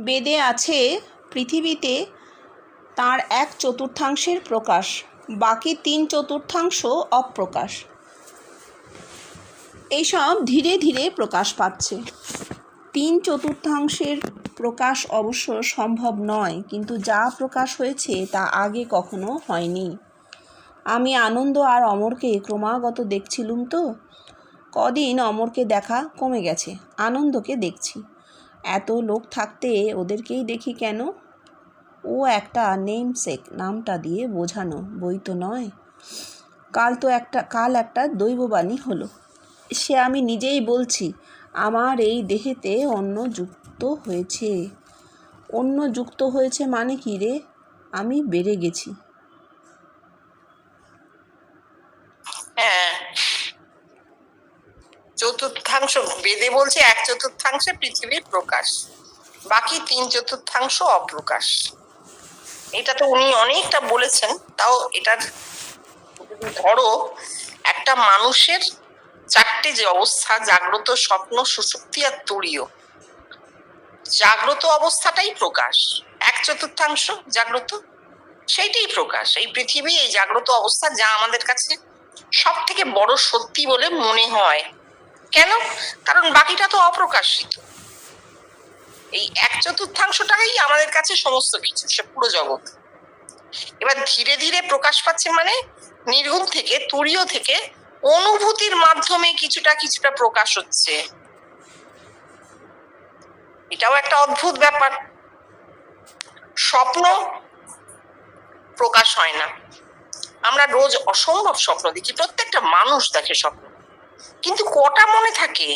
বেদে আছে পৃথিবীতে তার 1/4 প্রকাশ, বাকি 3/4 অপ্রকাশ। এইসব ধীরে ধীরে প্রকাশ পাচ্ছে। 3/4 প্রকাশ অবশ্য সম্ভব নয়, কিন্তু যা প্রকাশ হয়েছে তা আগে কখনো হয়নি। আমি আনন্দ আর অমরকে ক্রমাগত দেখছিলুম তো। কদিন অমরকে দেখা কমে গেছে, আনন্দকে দেখছি। এত লোক থাকতে ওদেরকেই দেখি কেন? ও একটা নেমসেক, নামটা দিয়ে বোঝানো, বই তো নয়। কাল একটা দৈববাণী হলো, সে আমি নিজেই বলছি। আমার এই দেহেতে অন্য যুক্ত হয়েছে। অন্য যুক্ত হয়েছে মানে কি রে? আমি বেড়ে গেছি। হ্যাঁ, চতুর্থাংশ বেদে বলছে 1/4 পৃথিবীর প্রকাশ, বাকি 3/4 অপ্রকাশ। এটা তো উনি অনেকটা বলেছেন। তাও এটার ধরো, একটা মানুষের 4টে যে অবস্থা, জাগ্রত, স্বপ্ন, সুষুপ্তি আর তুরীয়। জাগ্রত অবস্থাটাই প্রকাশ, 1/4 জাগ্রত, সেইটাই প্রকাশ। এই পৃথিবী, এই জাগ্রত অবস্থা, যা আমাদের কাছে সব থেকে বড় সত্যি বলে মনে হয়। কেন? কারণ বাকিটা তো অপ্রকাশিত। এই 1/4টাই আমাদের কাছে সমস্ত কিছু, সে পুরো জগৎ। এবার ধীরে ধীরে প্রকাশ পাচ্ছে মানে নির্গুণ থেকে, তুরীয় থেকে অনুভূতির মাধ্যমে কিছুটা কিছুটা প্রকাশ হচ্ছে। এটাও একটা অদ্ভুত ব্যাপার। স্বপ্ন প্রকাশ হয় না। আমরা রোজ অসম্ভব স্বপ্ন দেখি, প্রত্যেকটা মানুষ দেখে স্বপ্ন, কিন্তু কটা মনে থাকে?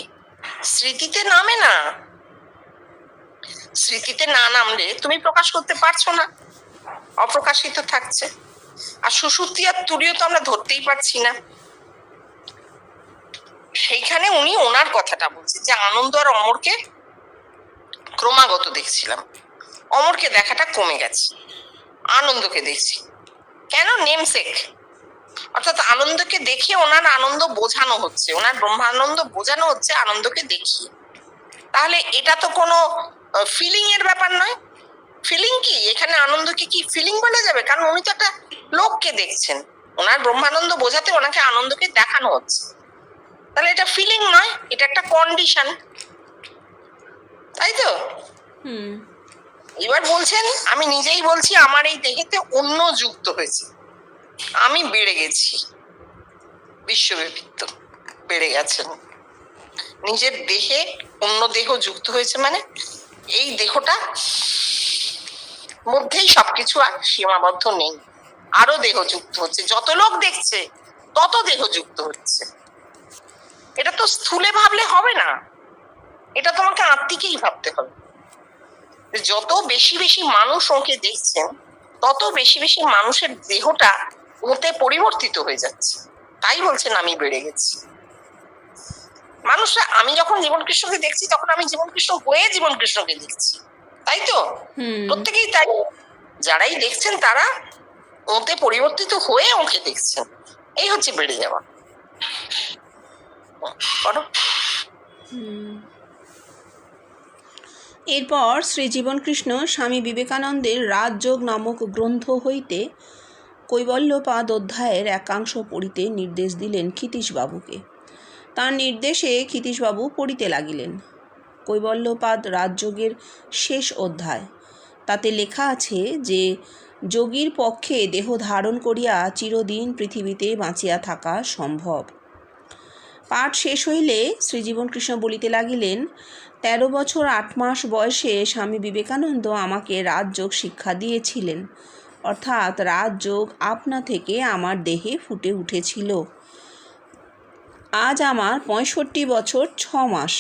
স্মৃতিতে নামে না। স্মৃতিতে না নামলে তুমি প্রকাশ করতে পারছো না, অপ্রকাশিত থাকছে। আর সুষুপ্তি আর তুরীয় তো আমরা ধরতেই পারছি না। সেইখানে উনি ওনার কথাটা বলছে যে আনন্দ আর অমরকে ক্রমাগত দেখছিলাম, অমরকে দেখাটা কমে গেছে, আনন্দকে দেখছি। কেন? নেমসেক, অর্থাৎ আনন্দকে দেখে ওনার আনন্দ বোঝানো হচ্ছে, ওনার ব্রহ্মানন্দ বোঝানো হচ্ছে আনন্দকে দেখিয়ে। তাহলে এটা তো কোনো ফিলিং এর ব্যাপার নয়। ফিলিং কি এখানে? আনন্দকে কি ফিলিং বলা যাবে? কারণ উনি তো একটা লোককে দেখছেন, ওনার ব্রহ্মানন্দ বোঝাতে ওনাকে আনন্দকে দেখানো হচ্ছে। তাহলে এটা ফিলিং নয়, এটা একটা কন্ডিশন, তাই তো? এবার বলছেন, আমি নিজেই বলছি, আমার এই দেহেতে অন্য যুক্ত হয়েছে, আমি বেড়ে গেছি। বিশ্বব্যাপিত বেড়ে গেছেন, নিজের দেহে অন্য দেহ যুক্ত হয়েছে মানে এই দেহটা মধ্যেই সবকিছু আর সীমাবদ্ধ নেই, আরো দেহ যুক্ত হচ্ছে। যত লোক দেখছে তত দেহ যুক্ত হচ্ছে। এটা তো স্থূলে ভাবলে হবে না, এটা তোমাকে আত্মিকেই ভাবতে হবে। যত বেশি বেশি মানুষ ওকে দেখছেন, তত বেশি বেশি মানুষের দেহটা ওতে পরিবর্তিত হয়ে যাচ্ছে। তাই বলছেন আমি বেড়ে গেছি। মানুষরা, আমি যখন জীবন কৃষ্ণকে দেখছি তখন আমি জীবন কৃষ্ণ হয়ে জীবন কৃষ্ণকে দেখছি, তাই তো? প্রত্যেকেই তাই। যারাই দেখছেন তারা ওতে পরিবর্তিত হয়ে ওকে দেখছেন। এই হচ্ছে বেড়ে যাওয়া। এরপর শ্রী জীবনকৃষ্ণ স্বামী বিবেকানন্দের রাজযোগ নামক গ্রন্থ হইতে কৈবল্যপাদ অধ্যায়ের একাংশ পড়িতে নির্দেশ দিলেন ক্ষিতীশবাবুকে। তার নির্দেশে ক্ষিতীশবাবু পড়িতে লাগিলেন। কৈবল্যপাদ রাজযোগের শেষ অধ্যায়। তাতে লেখা আছে যে যোগীর পক্ষে দেহ ধারণ করিয়া চিরদিন পৃথিবীতে বাঁচিয়া থাকা সম্ভব। পাঠ শেষ হইলে শ্রীজীবনকৃষ্ণ বলিতে লাগিলেন, 13 বছর 8 মাস বয়সে স্বামী বিবেকানন্দ আমাকে রাজযোগ শিক্ষা দিয়েছিলেন, অর্থাৎ রাজযোগ আপনা থেকে আমার দেহে ফুটে উঠেছিল। আজ আমার 65 বছর 6 মাস।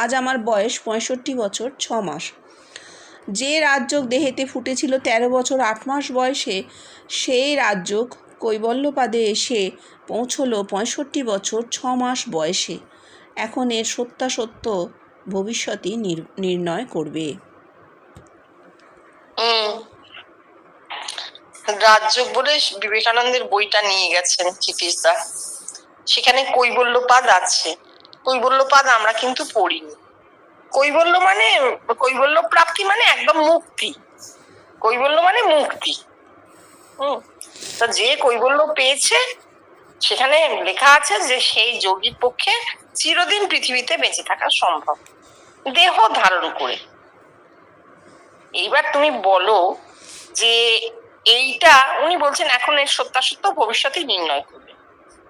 আজ আমার বয়স 65 বছর 6 মাস। যে রাজযোগ দেহেতে ফুটেছিল 13 বছর 8 মাস বয়সে, সেই রাজযোগ কৈবল্যপাদে এসে পৌঁছল 65 বছর 6 মাস বয়সে। এখন এর সত্যাসত্য ভবিষ্যতই নির্ণয় করবে। রাজযোগ বলে বিবেকানন্দের বইটা নিয়ে গেছেন ক্ষিতীশদা, সেখানে কৈবল্যপাদ আছে। কৈবল্যপাদ আমরা কিন্তু পড়িনি। কৈবল্য প্রাপ্তি মানে একদম মুক্তি। কৈবল্য মানে মুক্তি। তা যে কৈবল্য পেয়েছে সেখানে লেখা আছে যে সেই যোগীর পক্ষে চিরদিন পৃথিবীতে বেঁচে থাকা সম্ভব, দেহ ধারণ করে। এইবার তুমি বলো যে এইটা উনি বলছেন এখন এর সত্যাসত্য ভবিষ্যতে নির্ণয় করবে।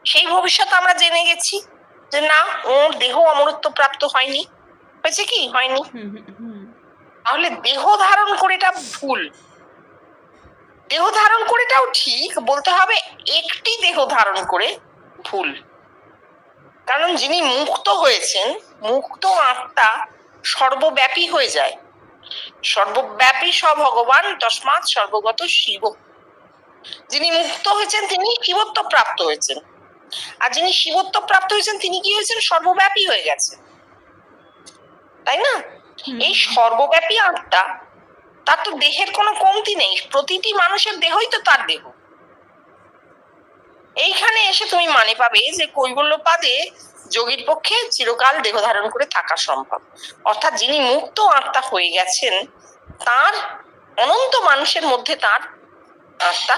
সেই ভবিষ্যৎ আমরা জেনে গেছি যে না, ওর দেহ অমরত্ব প্রাপ্ত হয়নি। হয়েছে কি? হয়নি। তাহলে দেহ ধারণ করেটা ভুল। দেহ ধারণ করেটাও ঠিক, বলতে হবে একটি দেহ ধারণ করে ভুল। কারণ যিনি মুক্ত হয়েছেন, মুক্ত আত্মা সর্বব্যাপী হয়ে যায়। সর্বব্যাপী ভগবান তস্মাৎ সর্বগত শিব। যিনি মুক্ত হয়েছেন তিনি শিবত্ব প্রাপ্ত হয়েছেন, আর যিনি শিবত্ব প্রাপ্ত হয়েছেন তিনি কি হয়েছেন? সর্বব্যাপী হয়ে গেছেন, তাই না? এই সর্বব্যাপী আত্মা, তার তো দেহের কোনো কমতি নেই। প্রতিটি মানুষের দেহই তো তার দেহ। এইখানে এসে তুমি মানে পাবে যে কৈবল্যপাদে যোগীর পক্ষে চিরকাল দেহ ধারণ করে থাকা সম্ভব। অর্থাৎ যিনি মুক্ত আত্মা হয়ে গেছেন, তার অনন্ত মানুষের মধ্যে তার আত্মা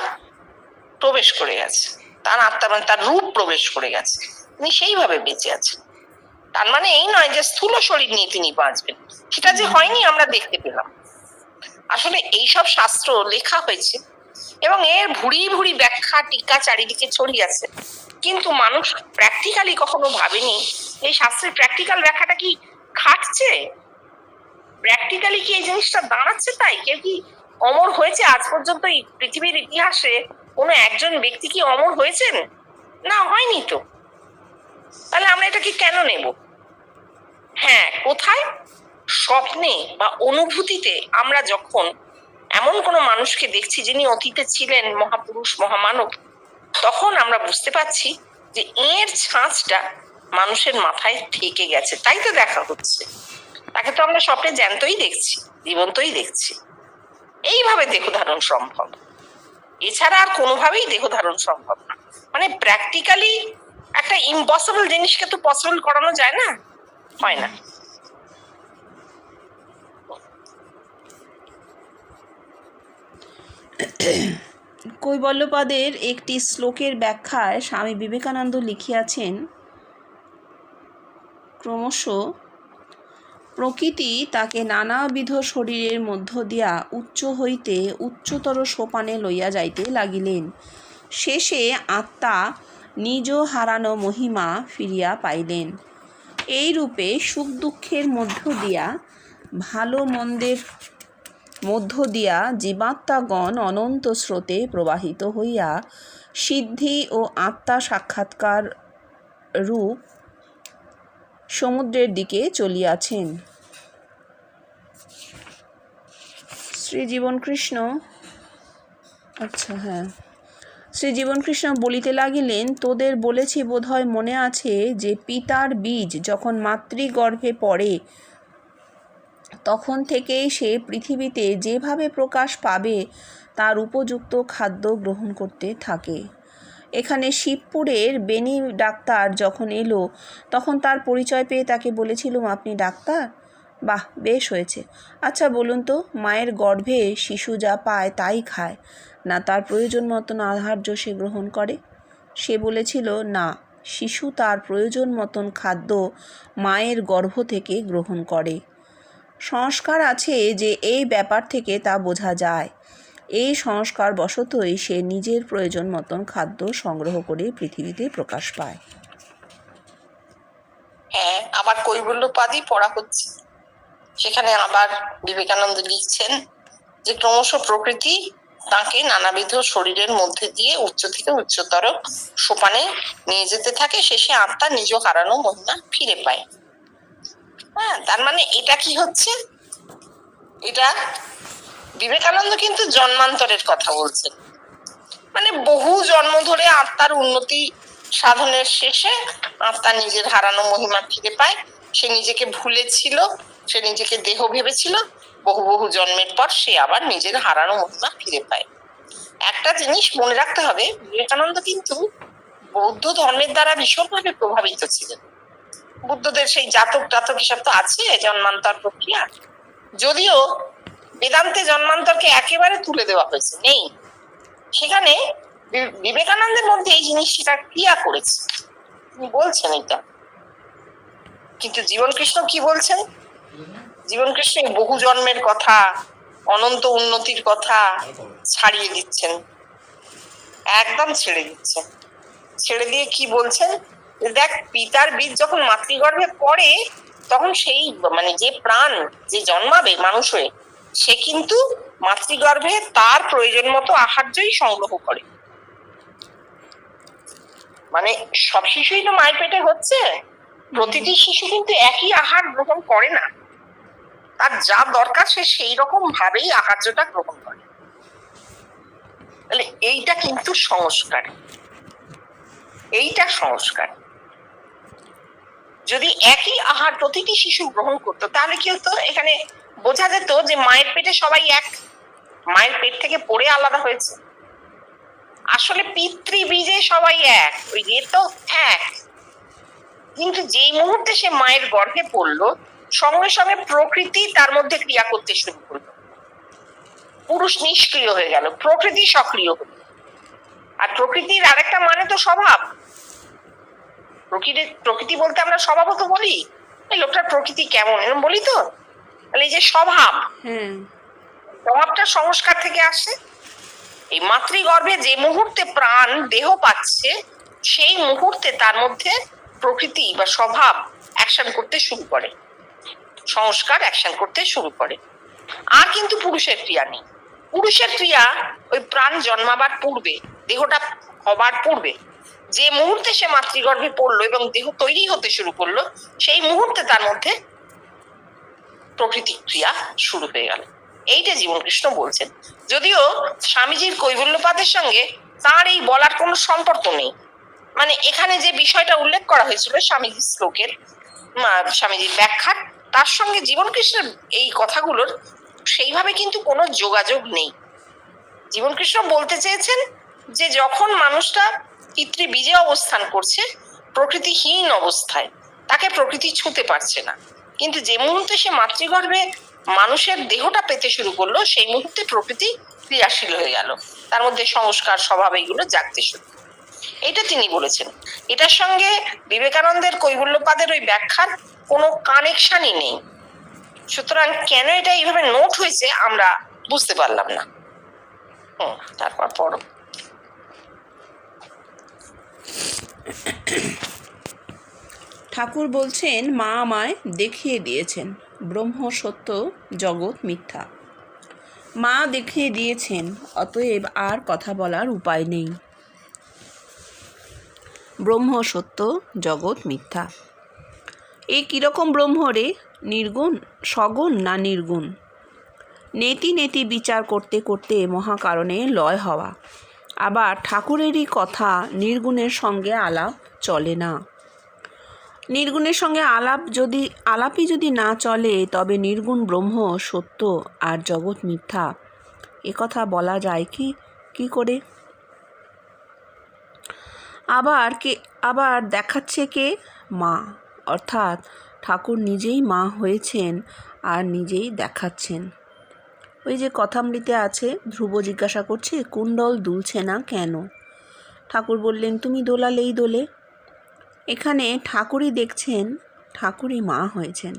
প্রবেশ করে গেছে, তার আত্মা মানে তার রূপ প্রবেশ করে গেছে, তিনি সেইভাবে বেঁচে আছেন। তার মানে এই নয় যে স্থূল শরীর নিয়ে তিনি বাঁচবেন, সেটা যে হয়নি আমরা দেখতে পেলাম। আসলে এইসব শাস্ত্র লেখা হয়েছে এবং এর ভুরি ভুরি ব্যাখ্যা টিকা চারিদিকে ছড়িয়ে আছে, কিন্তু মানুষ প্র্যাকটিক্যালি কখনো ভাবেনি এই শাস্ত্রের প্র্যাকটিক্যাল ব্যাখ্যাটা কি খাটছে, প্র্যাকটিক্যালি কি এই জিনিসটা দাঁড়াচ্ছে। তাই কেউ কি অমর হয়েছে আজ পর্যন্ত এই পৃথিবীর ইতিহাসে? কোনো একজন ব্যক্তি কি অমর হয়েছেন? না, হয়নি তো। তাহলে আমরা এটাকে কেন নেব? হ্যাঁ, কোথায়? স্বপ্নে বা অনুভূতিতে আমরা যখন এমন কোনো মানুষকে দেখছি যিনি অতীতে ছিলেন মহাপুরুষ মহামানব, তখন আমরা বুঝতে পারছি যে এর ছাঁচটা মানুষের মাথায় থেকে গেছে, তাই তো দেখা হচ্ছে। তাকে তো আমরা স্বপ্নে জ্যান্তই দেখছি, জীবন্তই দেখছি। এইভাবে দেহ ধারণ সম্ভব, এছাড়া আর কোনোভাবেই দেহ ধারণ সম্ভব না। মানে প্র্যাকটিক্যালি একটা ইম্পসিবল জিনিসকে তো পসিবল করানো যায় না, হয় না। কৈবল্যপাদের একটি শ্লোকের ব্যাখ্যায় স্বামী বিবেকানন্দ লিখিয়াছেন, ক্রমশ প্রকৃতি তাকে নানাবিধ শরীরের মধ্য দিয়া উচ্চ হইতে উচ্চতর সোপানে লইয়া যাইতে লাগিলেন। শেষে আত্মা নিজ হারানো মহিমা ফিরিয়া পাইলেন। এই রূপে সুখ দুঃখের মধ্য দিয়া, ভালো মন্দের মধ্য দিয়া জীবাত্মাগণ অনন্ত স্রোতে প্রবাহিত হইয়া সিদ্ধি ও আত্মা সাক্ষাৎকার রূপ সমুদ্রের দিকে চলিয়াছেন। শ্রীজীবনকৃষ্ণ শ্রীজীবনকৃষ্ণ বলিতে লাগিলেন, তোদের বলেছি বোধহয় মনে আছে যে পিতার বীজ যখন মাতৃগর্ভে পড়ে তখন থেকেই সে পৃথিবীতে যেভাবে প্রকাশ পাবে তার উপযুক্ত খাদ্য গ্রহণ করতে থাকে। এখানে শিবপুরের বেনি ডাক্তার যখন এলো তখন তার পরিচয় পেয়ে তাকে বলেছিলুম, আপনি ডাক্তার? বাহ, বেশ হয়েছে। আচ্ছা বলুন তো, মায়ের গর্ভে শিশু যা পায় তাই খায় না তার প্রয়োজন মতন আহার্য সে গ্রহণ করে? সে বলেছিল, না, শিশু তার প্রয়োজন মতন খাদ্য মায়ের গর্ভ থেকে গ্রহণ করে। সংস্কার আছে যে এই ব্যাপার থেকে তা বোঝা যায়। এই সংস্কার বশতই সে নিজের প্রয়োজন মতন খাদ্য সংগ্রহ করে পৃথিবীতে প্রকাশ পায়। হ্যাঁ, আবার কৈবল্যপাদই পড়া হচ্ছে। সেখানে আবার বিবেকানন্দ লিখছেন যে ক্রমশ প্রকৃতি তাকে নানাবিধ শরীরের মধ্যে দিয়ে উচ্চ থেকে উচ্চতর সোপানে নিয়ে যেতে থাকে, শেষে আত্মা নিজ হারানো মহিমা ফিরে পায়। হ্যাঁ, তার মানে এটা কি হচ্ছে? এটা বিবেকানন্দ কিন্তু জন্মান্তরের কথা বলছেন, মানে বহু জন্ম ধরে আত্মার উন্নতি সাধনের শেষে আত্মা নিজের হারানো মহিমা ফিরে পায়। সে নিজেকে ভুলেছিল, সে নিজেকে দেহ ভেবেছিল, বহু বহু জন্মের পর সে আবার নিজের হারানো মহিমা ফিরে পায়। একটা জিনিস মনে রাখতে হবে, বিবেকানন্দ কিন্তু বৌদ্ধ ধর্মের দ্বারা ভীষণভাবে প্রভাবিত ছিলেন। বুদ্ধদের সেই জাতক টাতক এসব তো আছে, জন্মান্তর প্রক্রিয়া, যদিও বেদান্তে জন্মান্তরকে একেবারে তুলে দেওয়া হয়েছে, নেই। সেখানে বিবেকানন্দের মধ্যে এই জিনিসটা ক্রিয়া করেছে, তিনি বলছেন এটা। কিন্তু জীবন কৃষ্ণ কি বলছেন? জীবন কৃষ্ণ বহু জন্মের কথা, অনন্ত উন্নতির কথা ছাড়িয়ে দিচ্ছেন, একদম ছেড়ে দিচ্ছেন। ছেড়ে দিয়ে কি বলছেন? দেখ, পিতার বীজ যখন মাতৃগর্ভে পড়ে, তখন সেই মানে যে প্রাণ যে জন্মাবে মানুষ হয়ে, সে কিন্তু মাতৃগর্ভে তার প্রয়োজন মতো আহার্যই সংগ্রহ করে। মানে সব শিশুই তো মায়ের পেটে হচ্ছে, প্রতিটি শিশু কিন্তু একই আহার গ্রহণ করে না, তার যা দরকার সে সেই রকম ভাবেই আহার্যটা গ্রহণ করে। তাহলে এইটা কিন্তু সংস্কার, এইটা সংস্কার। যদি একই আহার প্রতিটি শিশু গ্রহণ করতো, তাহলে কি হতো? এখানে বোঝা যেত যে মায়ের পেটে সবাই এক, মায়ের পেট থেকে পড়ে আলাদা হয়েছে। আসলে পিতৃবীজে সবাই এক, ওই যে তো এক। কিন্তু যেই মুহূর্তে সে মায়ের গর্ভে পড়লো, সঙ্গে সঙ্গে প্রকৃতি তার মধ্যে ক্রিয়া করতে শুরু করলো। পুরুষ নিষ্ক্রিয় হয়ে গেল, প্রকৃতি সক্রিয় হলো। আর প্রকৃতির আরেকটা মানে তো স্বভাব। প্রকৃতি বলতে আমরা স্বভাবত বলি, এই লোকটার প্রকৃতি কেমন, এরকম বলি তো। তাহলে এই যে স্বভাব, স্বভাবটা সংস্কার থেকে আসে। এই মাতৃগর্ভে যে মুহূর্তে প্রাণ দেহ পাচ্ছে, সেই মুহূর্তে তার মধ্যে প্রকৃতি বা স্বভাব অ্যাকশন করতে শুরু করে, সংস্কার অ্যাকশন করতে শুরু করে। আর কিন্তু পুরুষের ক্রিয়া নেই। পুরুষের ক্রিয়া ওই প্রাণ জন্মাবার পূর্বে, দেহটা হবার পূর্বে, যে মুহূর্তে সে মাতৃগর্ভে পড়লো এবং দেহ তৈরি হতে শুরু করলো, সেই মুহূর্তে তার মধ্যে প্রকৃতি ক্রিয়া শুরু হয়ে গেল। এইটা জীবন কৃষ্ণ বলছেন। যদিও স্বামীজির কৈবল্যপাদের সঙ্গে তার এই বলার কোনো সম্পর্ক নেই। মানে এখানে যে বিষয়টা উল্লেখ করা হয়েছিল স্বামীজির শ্লোকের, স্বামীজির ব্যাখ্যার, তার সঙ্গে জীবন কৃষ্ণের এই কথাগুলোর সেইভাবে কিন্তু কোনো যোগাযোগ নেই। জীবন কৃষ্ণ বলতে চেয়েছেন যে যখন মানুষটা পিতৃবীজে অবস্থান করছে, প্রকৃতিহীন অবস্থায়, তাকে প্রকৃতি ছুঁতে পারছে না। কিন্তু যে মুহূর্তে সে মাতৃগর্ভে মানুষের দেহটা পেতে শুরু করলো, সেই মুহূর্তে প্রকৃতি ক্রিয়াশীল হয়ে গেল, তার মধ্যে সংস্কার স্বভাব এইগুলো জাগতে শুরু। এটা তিনি বলেছেন। এটার সঙ্গে বিবেকানন্দের কৈবল্যপাদের ওই ব্যাখ্যার কোনো কানেকশনই নেই। সুতরাং কেন এটা এইভাবে নোট হয়েছে আমরা বুঝতে পারলাম না। তারপর পড়ো। ঠাকুর বলছেন, মা আমায় দেখিয়ে দিয়েছেন ব্রহ্ম সত্য, জগৎ মিথ্যা। মা দেখিয়ে দিয়েছেন, অতএব আর কথা বলার উপায় নেই। ব্রহ্ম সত্য, জগৎ মিথ্যা। এ কীরকম ব্রহ্ম রে? নির্গুণ, সগুণ না নির্গুণ? নেতি নেতি বিচার করতে করতে মহাকারণে লয় হওয়া। আবার ঠাকুরেরই কথা, নির্গুণের সঙ্গে আলাপ চলে না। নির্গুণের সঙ্গে আলাপই যদি না চলে, তবে নির্গুণ ব্রহ্ম সত্য আর জগৎ মিথ্যা একথা বলা যায় কি করে? আবার দেখাচ্ছে কে? মা, অর্থাৎ ঠাকুর নিজেই মা হয়েছেন আর নিজেই দেখাচ্ছেন। ওই যে কথামৃতে আছে, ধ্রুব জিজ্ঞাসা করছে কুণ্ডল দুলছে না কেন? ঠাকুর বললেন, তুমি দোলালেই দোলে। এখানে ঠাকুরই দেখছেন, ঠাকুরই মা হয়েছেন।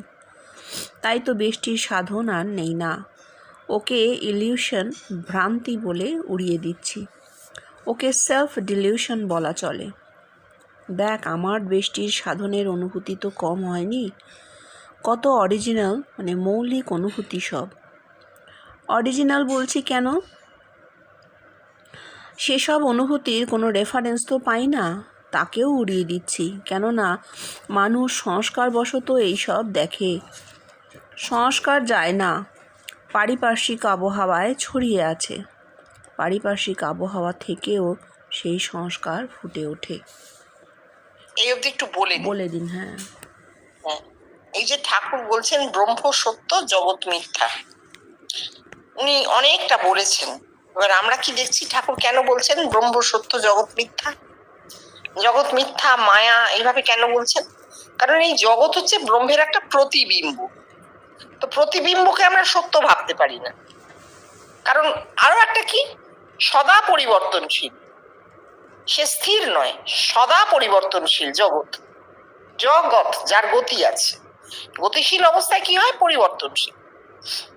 তাই তো বেষ্টির সাধন আর নেই না। ওকে ইলিউশন, ভ্রান্তি বলে উড়িয়ে দিচ্ছি। ওকে সেলফ ডিলিউশন বলা চলে। দেখ, আমার বেষ্টির সাধনের অনুভূতি তো কম হয়নি। কত অরিজিনাল, মানে মৌলিক অনুভূতি সব। অরিজিনাল বলছি কেন? সেসব অনুভূতির কোনো রেফারেন্স তো পাই না, তাকেও উড়িয়ে দিচ্ছি। কেননা মানুষ সংস্কারবশত এইসব দেখে। সংস্কার যায় না, পারিপার্শ্বিক আবহাওয়ায় ছড়িয়ে আছে। পারিপার্শ্বিক আবহাওয়া থেকেও সেই সংস্কার ফুটে ওঠে। এই অবধি একটু বলে দিন। হ্যাঁ, এই যে ঠাকুর বলছেন ব্রহ্ম সত্য, জগৎ মিথ্যা, উনি অনেকটা বলেছেন। এবার আমরা কি দেখছি ঠাকুর কেন বলছেন ব্রহ্ম সত্য, জগৎ মিথ্যা? জগৎ মিথ্যা, মায়া, এইভাবে কেন বলছেন? কারণ এই জগৎ হচ্ছে ব্রহ্মের একটা প্রতিবিম্ব। তো প্রতিবিম্বকে আমরা সত্য ভাবতে পারি না, কারণ আরো একটা কি, সদা পরিবর্তনশীল, সে স্থির নয়, সদা পরিবর্তনশীল জগৎ। জগৎ যার গতি আছে, গতিশীল অবস্থায় কি হয়, পরিবর্তনশীল।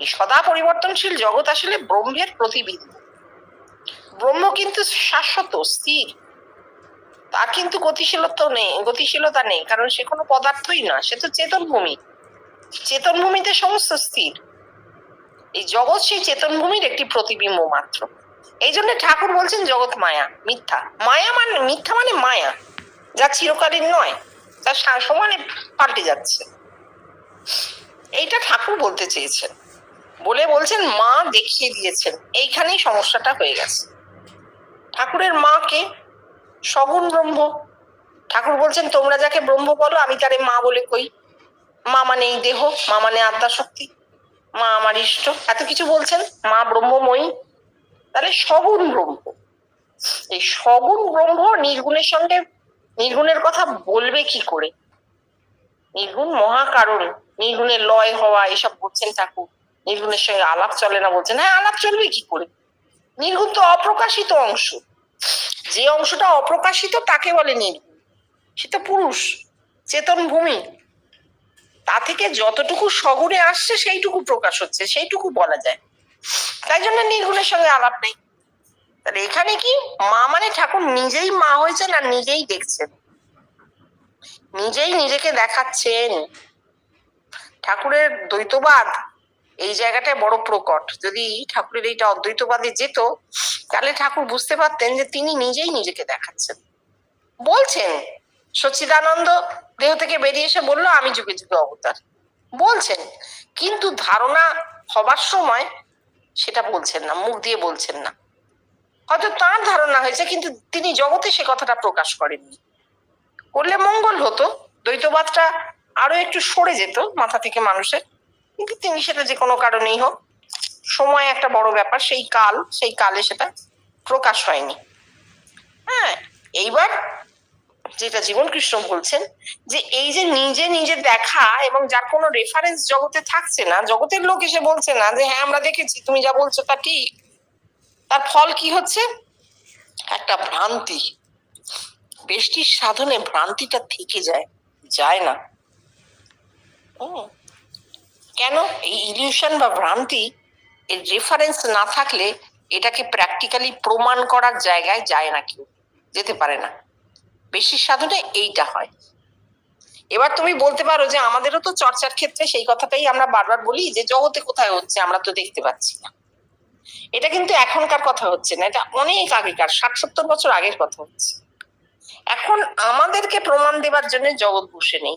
এই সদা পরিবর্তনশীল জগৎ আসলে ব্রহ্মের প্রতিবিম্ব। ব্রহ্ম কিন্তু শাশ্বত স্থির, তার কিন্তু গতিশীলতা নেই, কারণ সে কোনো পদার্থই না, সে তো চেতন ভূমি। চেতন ভূমিতে সমস্ত স্থির। এই জগৎ সেই চেতন ভূমির একটি প্রতিবিম্ব মাত্র। এই জন্য ঠাকুর বলছেন জগৎ মায়া, মিথ্যা। মায়া মানে মিথ্যা, মানে মায়া যা চিরকালীন নয়, তা সমানে পাল্টে যাচ্ছে। এইটা ঠাকুর বলতে চেয়েছেন, বলে বলছেন মা দেখিয়ে দিয়েছেন। এইখানেই সমস্যাটা হয়ে গেছে। ঠাকুরের মাকে সগুণ ব্রহ্ম, ঠাকুর বলছেন তোমরা যাকে ব্রহ্ম বলো আমি তারে মা বলে কই। মা মানে এই দেহ, মা মানে আত্মা শক্তি, মা আমার ইষ্ট, এত কিছু বলছেন। মা ব্রহ্মময়ী, তাহলে সগুণ ব্রহ্ম। এই সগুণ ব্রহ্ম নির্গুণের সঙ্গে নির্গুণের কথা বলবে কি করে? নির্গুণ মহাকারণ, নির্গুণের লয় হওয়া এসব বলছেন ঠাকুর। নির্গুণের সঙ্গে আলাপ চলে না বলছেন, হ্যাঁ আলাপ চলবে কি করে? নির্গুণ তো অপ্রকাশিত অংশ, যে অংশটা অপ্রকাশিত তাকে বলে নির্গুণ। সে তো পুরুষ, চেতন ভূমি, তা থেকে যতটুকু সগুণে আসছে সেইটুকু প্রকাশ হচ্ছে, সেইটুকু বলা যায়। তাই জন্য নির্গুণের সঙ্গে আলাপ নেই। তাহলে এখানে কি, মা মানে ঠাকুর নিজেই মা হয়েছেন আর নিজেই দেখছেন, নিজেই নিজেকে দেখাচ্ছেন। ঠাকুরের দ্বৈতবাদ এই জায়গাটায় বড় প্রকট। যদি ঠাকুরের এইটা অদ্বৈতবাদে যেত, তাহলে ঠাকুর বুঝতে পারতেন যে তিনি নিজেই নিজেকে দেখাচ্ছেন। বলছেন সচ্চিদানন্দ দেহ থেকে বেরিয়ে এসে বললো আমি যুগে যুগে অবতার, বলছেন, কিন্তু ধারণা হবার সময় সেটা বলছেন না, মুখ দিয়ে বলছেন না। হয়তো তার ধারণা হয়েছে, কিন্তু তিনি জগতে সে কথাটা প্রকাশ করেননি। করলে মঙ্গল হতো, দ্বৈতবাদটা আরো একটু সরে যেত মাথা থেকে মানুষের, কিন্তু তিনি সেটা যে কোনো কারণেই হোক, সময় একটা বড় ব্যাপার, সেই কালে সেটা প্রকাশ হয়নি। হ্যাঁ, এইবার যেটা জীবন কৃষ্ণ বলছেন, যে এই যে নিজে নিজে দেখা এবং যার কোনো রেফারেন্স জগতে থাকছে না, জগতের লোক এসে বলছে না যে হ্যাঁ আমরা দেখেছি তুমি যা বলছো তা ঠিক, তার ফল কি হচ্ছে, একটা ভ্রান্তি। বেষ্টির সাধনে ভ্রান্তিটা থেকে যায় না। কেন? এই ইলিউশন বা ভ্রান্তি এর রেফারেন্স না থাকলে এটাকে প্র্যাকটিক্যালি প্রমাণ করার জায়গায় যায় না, কেউ যেতে পারে না। বেশির সাধনে এইটা হয়। এবার তুমি বলতে পারো যে আমাদেরও তো চর্চার ক্ষেত্রে সেই কথাটাই আমরা বারবার বলি, যে জগতে কোথায় হচ্ছে আমরা তো দেখতে পাচ্ছি না। এটা কিন্তু এখনকার কথা হচ্ছে না, এটা অনেক আগেকার, 60-70 বছর আগের কথা হচ্ছে। এখন আমাদেরকে প্রমাণ দেবার জন্য জগৎ বসে নেই।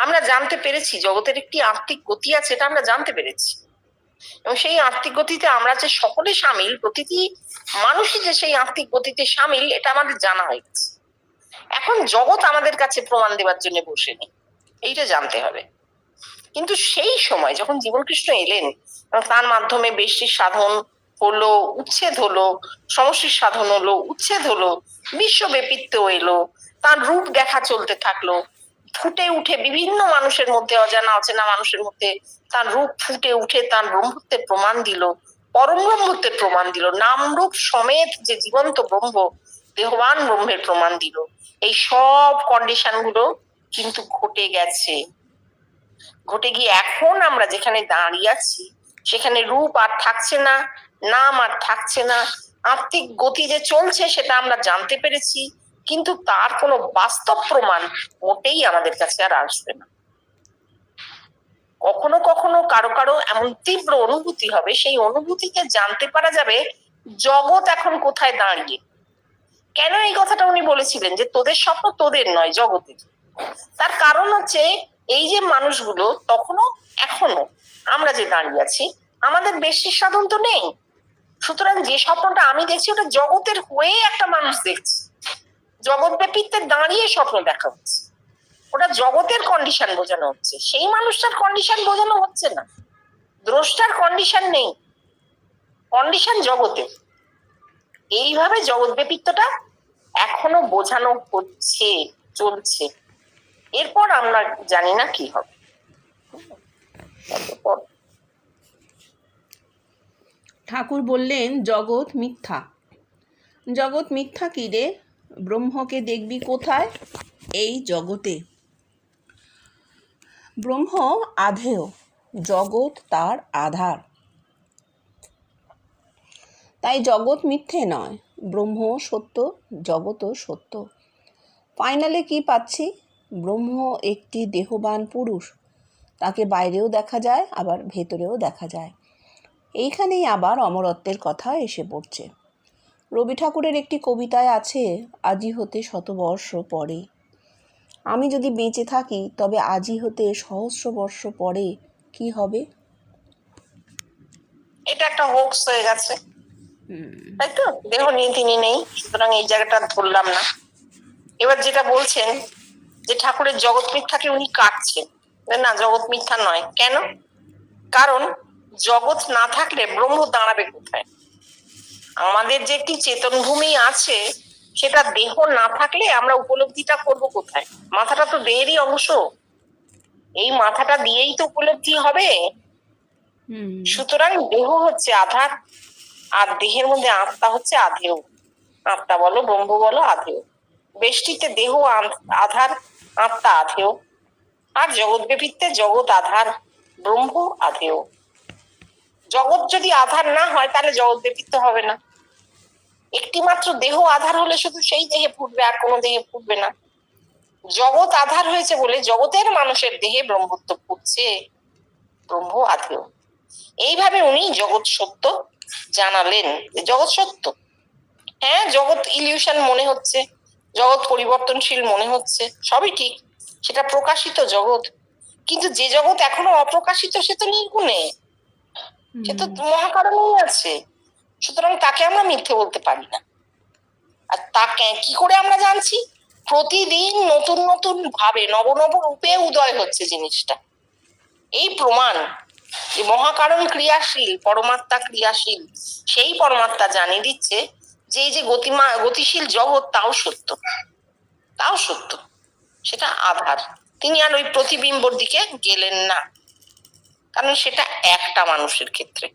আমরা জানতে পেরেছি জগতের একটি আত্মিক গতি আছে, এটা আমরা জানতে পেরেছি, এবং সেই আত্মিক গতিতে আমরা যে সকলে সামিল, প্রতিটি মানুষই যে সেই আত্মিক গতিতে সামিল, এটা আমাদের জানা হয়ে গেছে। এখন জগৎ আমাদের কাছে প্রমাণ দেবার জন্য বসে নেই, এইটা জানতে হবে। কিন্তু সেই সময় যখন জীবন কৃষ্ণ এলেন, তার মাধ্যমে বেশির সাধন হলো, উচ্ছেদ হলো, সমষ্টির সাধন হলো, উচ্ছেদ হলো, বিশ্বব্যাপিত্ব এলো, তার রূপ দেখা চলতে থাকলো, ফুটে উঠে বিভিন্ন মানুষের মধ্যে, অজানা অচেনা মানুষের মধ্যে তার রূপ ফুটে উঠে তার ব্রহ্মত্বের প্রমাণ দিল, পরম ব্রহ্মত্বের প্রমাণ দিল, নাম রূপ সমেত যে জীবন্ত ব্রহ্ম, দেহবান ব্রহ্মের প্রমাণ দিল। এই সব কন্ডিশন গুলো কিন্তু ঘটে গেছে। ঘটে গিয়ে এখন আমরা যেখানে দাঁড়িয়ে আছি, সেখানে রূপ আর থাকছে না, নাম আর থাকছে না, আত্মিক গতি যে চলছে সেটা আমরা জানতে পেরেছি, কিন্তু তার কোনো বাস্তব প্রমাণ মোটেই আমাদের কাছে আর আসবে না। কখনো কখনো কারো কারো এমন তীব্র অনুভূতি হবে, সেই অনুভূতিকে জানতে পারা যাবে জগৎ এখন কোথায় দাঁড়িয়ে। কেন এই কথাটা উনি বলেছিলেন যে তোদের স্বপ্ন তোদের নয়, জগতের? তার কারণ হচ্ছে এই যে মানুষগুলো তখনও এখনো আমরা যে দাঁড়িয়ে আছি, আমাদের বেশি সাধন তো নেই। সুতরাং যে স্বপ্নটা আমি দেখছি ওটা জগতের হয়ে একটা মানুষ দেখছে, জগৎ ব্যাপিতে দাঁড়িয়ে স্বপ্ন দেখা হচ্ছে, ওটা জগতের কন্ডিশন বোঝানো হচ্ছে, সেই মানুষটার কন্ডিশন বোঝানো হচ্ছে না। দ্রষ্টার কন্ডিশন নেই, কন্ডিশন জগতের। এইভাবে জগৎ ব্যাপিত্বটা এখনো বোঝানো হচ্ছে, চলছে। এরপর আমরা জানি না কি হবে। তারপর ঠাকুর বললেন, জগৎ মিথ্যা। জগৎ মিথ্যা কি রে? ব্রহ্মকে দেখবি কোথায়? এই জগতে। ব্রহ্ম আধেয়, জগৎ তার আধার। তাই জগৎ মিথ্যে নয়, ব্রহ্ম সত্য, জগৎও সত্য। ফাইনালে কি পাচ্ছি? ব্রহ্ম একটি দেহবান পুরুষ। তাকে বাইরেও দেখা যায়, আবার ভেতরেও দেখা যায়। এইখানেই আবার অমরত্বের কথা এসে পড়ছে। রবি ঠাকুরের একটি কবিতায় আছে, আজি হতে শতবর্ষ পরে। আমি যদি বেঁচে থাকি তবে আজি হতে সহস্র বর্ষ পরে কি হবে? এটা একটা হোক্স হয়ে গেছে, তাই তো? দেহ নিয়ে তিনি নেই, সুতরাং এই জায়গাটা ধরলাম না। এবার যেটা বলছেন যে ঠাকুরের জগৎ মিথ্যাকে উনি কাটছেন, না জগৎ মিথ্যা নয়। কেন? কারণ জগৎ না থাকলে ব্রহ্ম দাঁড়াবে কোথায়? আমাদের যে একটি চেতন ভূমি আছে, সেটা দেহ না থাকলে আমরা উপলব্ধিটা করব কোথায়? মাথাটা তো দেহেরই অংশ, এই মাথাটা দিয়েই তো উপলব্ধি হবে। সুতরাং দেহ হচ্ছে আধার, আর দেহের মধ্যে আত্মা হচ্ছে আধেয়। আত্মা বলো, ব্রহ্ম বলো, আধেয়। বেষ্টিতে দেহ আধার, আত্মা আধেয়। আর জগৎ ব্যাপিতে জগৎ আধার, ব্রহ্ম আধেয়। জগৎ যদি আধার না হয় তাহলে জগৎ ব্যাপিত হবে না। একটি মাত্র দেহ আধার হলে শুধু সেই দেহে ফুটবে, আর কোনো দেহে ফুটবে না। জগৎ আধার হয়েছে বলে জগতের মানুষের দেহে ব্রহ্মত্ব ফুটছে, ব্রহ্ম আধেয়। এইভাবে উনি জগৎ সত্য জানালেন। জগৎ সত্য, হ্যাঁ জগৎ ইলিউশন মনে হচ্ছে, জগৎ পরিবর্তনশীল মনে হচ্ছে, সবই ঠিক, সেটা প্রকাশিত জগৎ। কিন্তু যে জগৎ এখনো অপ্রকাশিত সে তো নির্গুণে, সে তো মহাকারণেই আছে। সুতরাং তাকে আমরা মিথ্যে বলতে পারি না। আর তাকে কি করে আমরা জানছি? প্রতিদিন নতুন নতুন ভাবে নব নব রূপে উদয় হচ্ছে জিনিসটা। এই প্রমাণ যে মহাকারণ ক্রিয়াশীল, পরমাত্মা ক্রিয়াশীল। সেই পরমাত্মা জানিয়ে দিচ্ছে যে এই যে গতিশীল জগৎ তাও সত্য, তাও সত্য, সেটা আধার। তিনি আর ওই প্রতিবিম্বর দিকে গেলেন না, কারণ সেটা একটা মানুষের ক্ষেত্রে।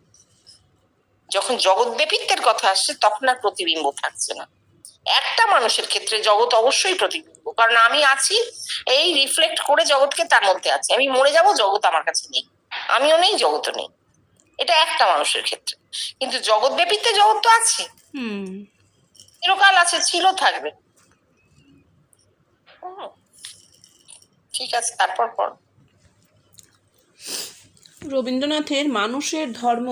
যখন জগৎ ব্যাপিত্বের কথা আসছে তখন আর প্রতিবিম্ব থাকছে না। একটা মানুষের ক্ষেত্রে জগৎ অবশ্যই প্রতিবিম্ব, কারণ আমি আছি, এই রিফ্লেক্ট করে জগৎকে তার মধ্যে আছে। আমি মরে যাব, জগৎ আমার কাছে নেই, আমিও নেই, জগৎও নেই। এটা একটা মানুষের ক্ষেত্রে। কিন্তু জগৎ ব্যাপিতে জগৎ তো আছে, চিরকাল আছে, ছিল, থাকবে। ঠিক আছে, তারপর পর। রবীন্দ্রনাথের মানুষের ধর্ম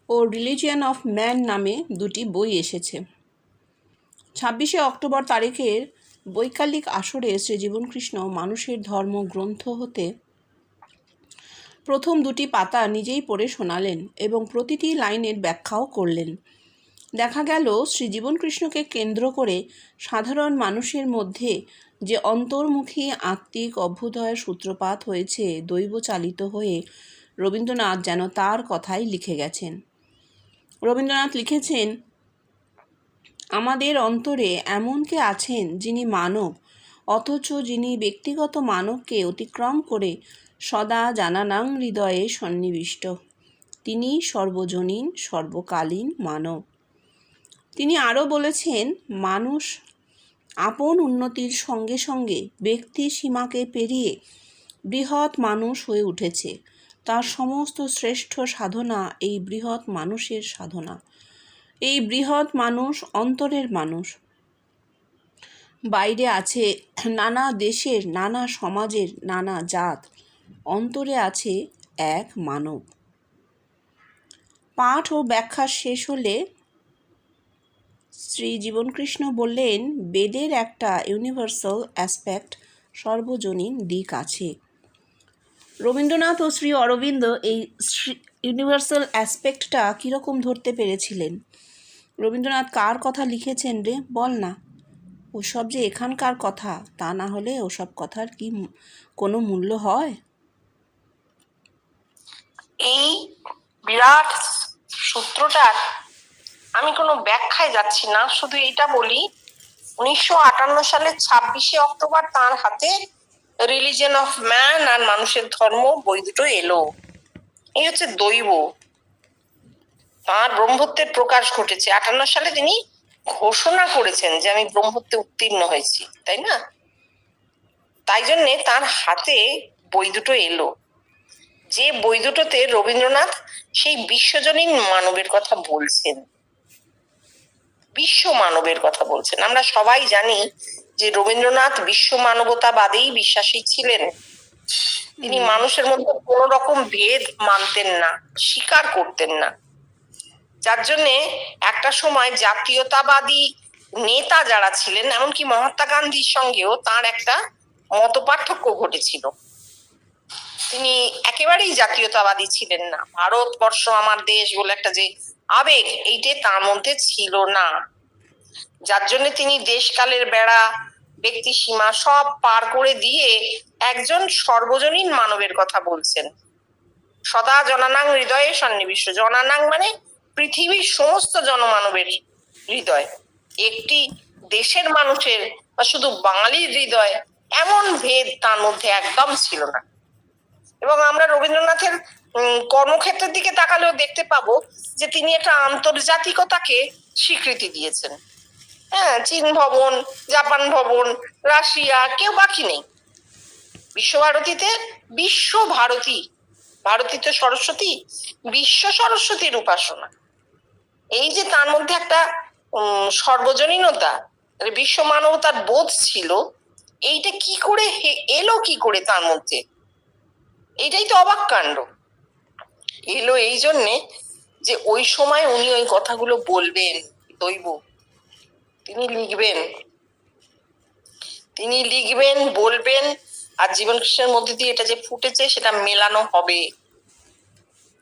ও রিলিজিয়ান অফ ম্যান নামে দুটি বই এসেছে। 26শে অক্টোবর তারিখের বৈকালিক আসরে শ্রীজীবনকৃষ্ণ মানুষের ধর্ম গ্রন্থ হতে প্রথম দুটি পাতা নিজেই পড়ে শোনালেন এবং প্রতিটি লাইনের ব্যাখ্যাও করলেন। দেখা গেল শ্রীজীবনকৃষ্ণকে কেন্দ্র করে সাধারণ মানুষের মধ্যে যে অন্তর্মুখী আত্মিক অভ্যুদয়ের সূত্রপাত হয়েছে, দৈবচালিত হয়ে রবীন্দ্রনাথ যেন তার কথাই লিখে গেছেন। রবীন্দ্রনাথ লিখেছেন, আমাদের অন্তরে এমন কে আছেন যিনি মানব, অথচ যিনি ব্যক্তিগত মানবকে অতিক্রম করে সদা জানানাং হৃদয়ে সন্নিবিষ্ট। তিনি সর্বজনীন, সর্বকালীন মানব। তিনি আরও বলেছেন, মানুষ আপন উন্নতির সঙ্গে সঙ্গে ব্যক্তি সীমাকে পেরিয়ে বৃহৎ মানুষ হয়ে উঠেছে। তার সমস্ত শ্রেষ্ঠ সাধনা এই বৃহৎ মানুষের সাধনা। এই বৃহৎ মানুষ অন্তরের মানুষ। বাইরে আছে নানা দেশের, নানা সমাজের, নানা জাত। অন্তরে আছে এক মানব। পাঠ ও ব্যাখ্যা শেষ হলে শ্রী জীবনকৃষ্ণ বললেন, বেদের একটা ইউনিভার্সাল অ্যাসপেক্ট, সর্বজনীন দিক আছে। রবীন্দ্রনাথ ও শ্রী অরবিন্দ এই ইউনিভার্সাল অ্যাসপেক্টটা কীরকম ধরতে পেরেছিলেন? রবীন্দ্রনাথ কার কথা লিখেছেন রে বল না? ওসব যে এখানকার কথা, তা না হলে ওসব কথার কি কোনো মূল্য হয়? এই বিরাট সূত্রটার আমি কোনো ব্যাখ্যায় যাচ্ছি না, শুধু এটা বলি 1958 সালের 26শে অক্টোবর তাঁর হাতে রিলিজিয়ন অফ ম্যান আর মানুষের ধর্ম, বই দুটো এলো। এই হচ্ছে দৈব। তাঁর ব্রহ্মত্বের প্রকাশ ঘটেছে 58 সালে। তিনি ঘোষণা করেছেন যে আমি ব্রহ্মত্বে উত্তীর্ণ হয়েছি, তাই না? তাই জন্যে তার হাতে বই দুটো এলো, যে বই দুটোতে রবীন্দ্রনাথ সেই বিশ্বজনীন মানবের কথা বলছেন, বিশ্ব মানবের কথা বলছেন। আমরা সবাই জানি যে রবীন্দ্রনাথ বিশ্ব মানবতাবাদী বিশ্বাসী ছিলেন। তিনি মানুষের মধ্যে কোন রকম ভেদ মানতেন না, স্বীকার করতেন না। যার জন্য একটা সময় জাতীয়তাবাদী নেতা যারা ছিলেন, এমনকি মহাত্মা গান্ধীর সঙ্গেও তার একটা মত পার্থক্য ঘটেছিল। তিনি একেবারেই জাতীয়তাবাদী ছিলেন না। ভারতবর্ষ আমার দেশ বলে একটা যে আবেগ, এইটা তার মধ্যে ছিল না। যার জন্য তিনি দেশকালের বেড়া, ব্যক্তি সীমা সব পার করে দিয়ে একজন সর্বজনীন মানবের কথা বলছেন। সদা জনানাং হৃদয়ে সন্নিবিষ্ট। জনানাং মানে পৃথিবীর সমস্ত জনমানবের হৃদয়। একটি দেশের মানুষের বা শুধু বাঙালির হৃদয়, এমন ভেদ তার মধ্যে একদম ছিল না। এবং আমরা রবীন্দ্রনাথের কর্মক্ষেত্রের দিকে তাকালেও দেখতে পাবো যে তিনি একটা আন্তর্জাতিকতাকে স্বীকৃতি দিয়েছেন। হ্যাঁ, চীন ভবন, জাপান ভবন, রাশিয়া, কেউ বাকি নেই। বিশ্বভারতীতে বিশ্ব ভারতী, ভারতী তো সরস্বতী, বিশ্ব সরস্বতীর উপাসনা। এই যে তার মধ্যে একটা সর্বজনীনতা, বিশ্ব মানবতার বোধ ছিল, এইটা কি করে এলো, কি করে তার মধ্যে? এইটাই তো অবাক কাণ্ড। এলো এই জন্যে যে ওই সময় উনি ওই কথাগুলো বলবেন, দৈব। তিনি লিখবেন, বলবেন, আর জীবন কৃষ্ণের মধ্যে দিয়ে এটা যে ফুটেছে সেটা মেলানো হবে।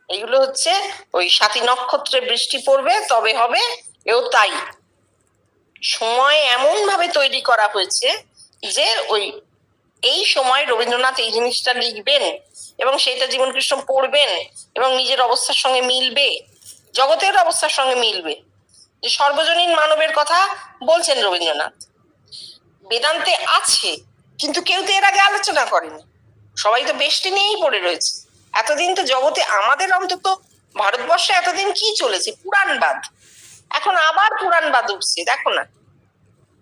এইগুলো হচ্ছে ওই স্বাতী নক্ষত্রে বৃষ্টি পড়বে তবে হবে, এও তাই। সময় এমন ভাবে তৈরি করা হয়েছে যে ওই এই সময় রবীন্দ্রনাথ এই জিনিসটা লিখবেন এবং সেটা জীবন কৃষ্ণ পড়বেন এবং নিজের অবস্থার সঙ্গে মিলবে, জগতের অবস্থার সঙ্গে মিলবে। যে সর্বজনীন মানবের কথা বলছেন রবীন্দ্রনাথ। বেদান্তে আছে, কিন্তু কেউ তো এর আগে আলোচনা করেনি। সবাই তো বেষ্টি নিয়েই পড়ে রয়েছে। এতদিন তো জগতে আমাদের, অন্তত ভারতবর্ষে এতদিন কি চলেছে? পুরাণবাদ। এখন আবার পুরাণবাদ উঠছে, দেখো না।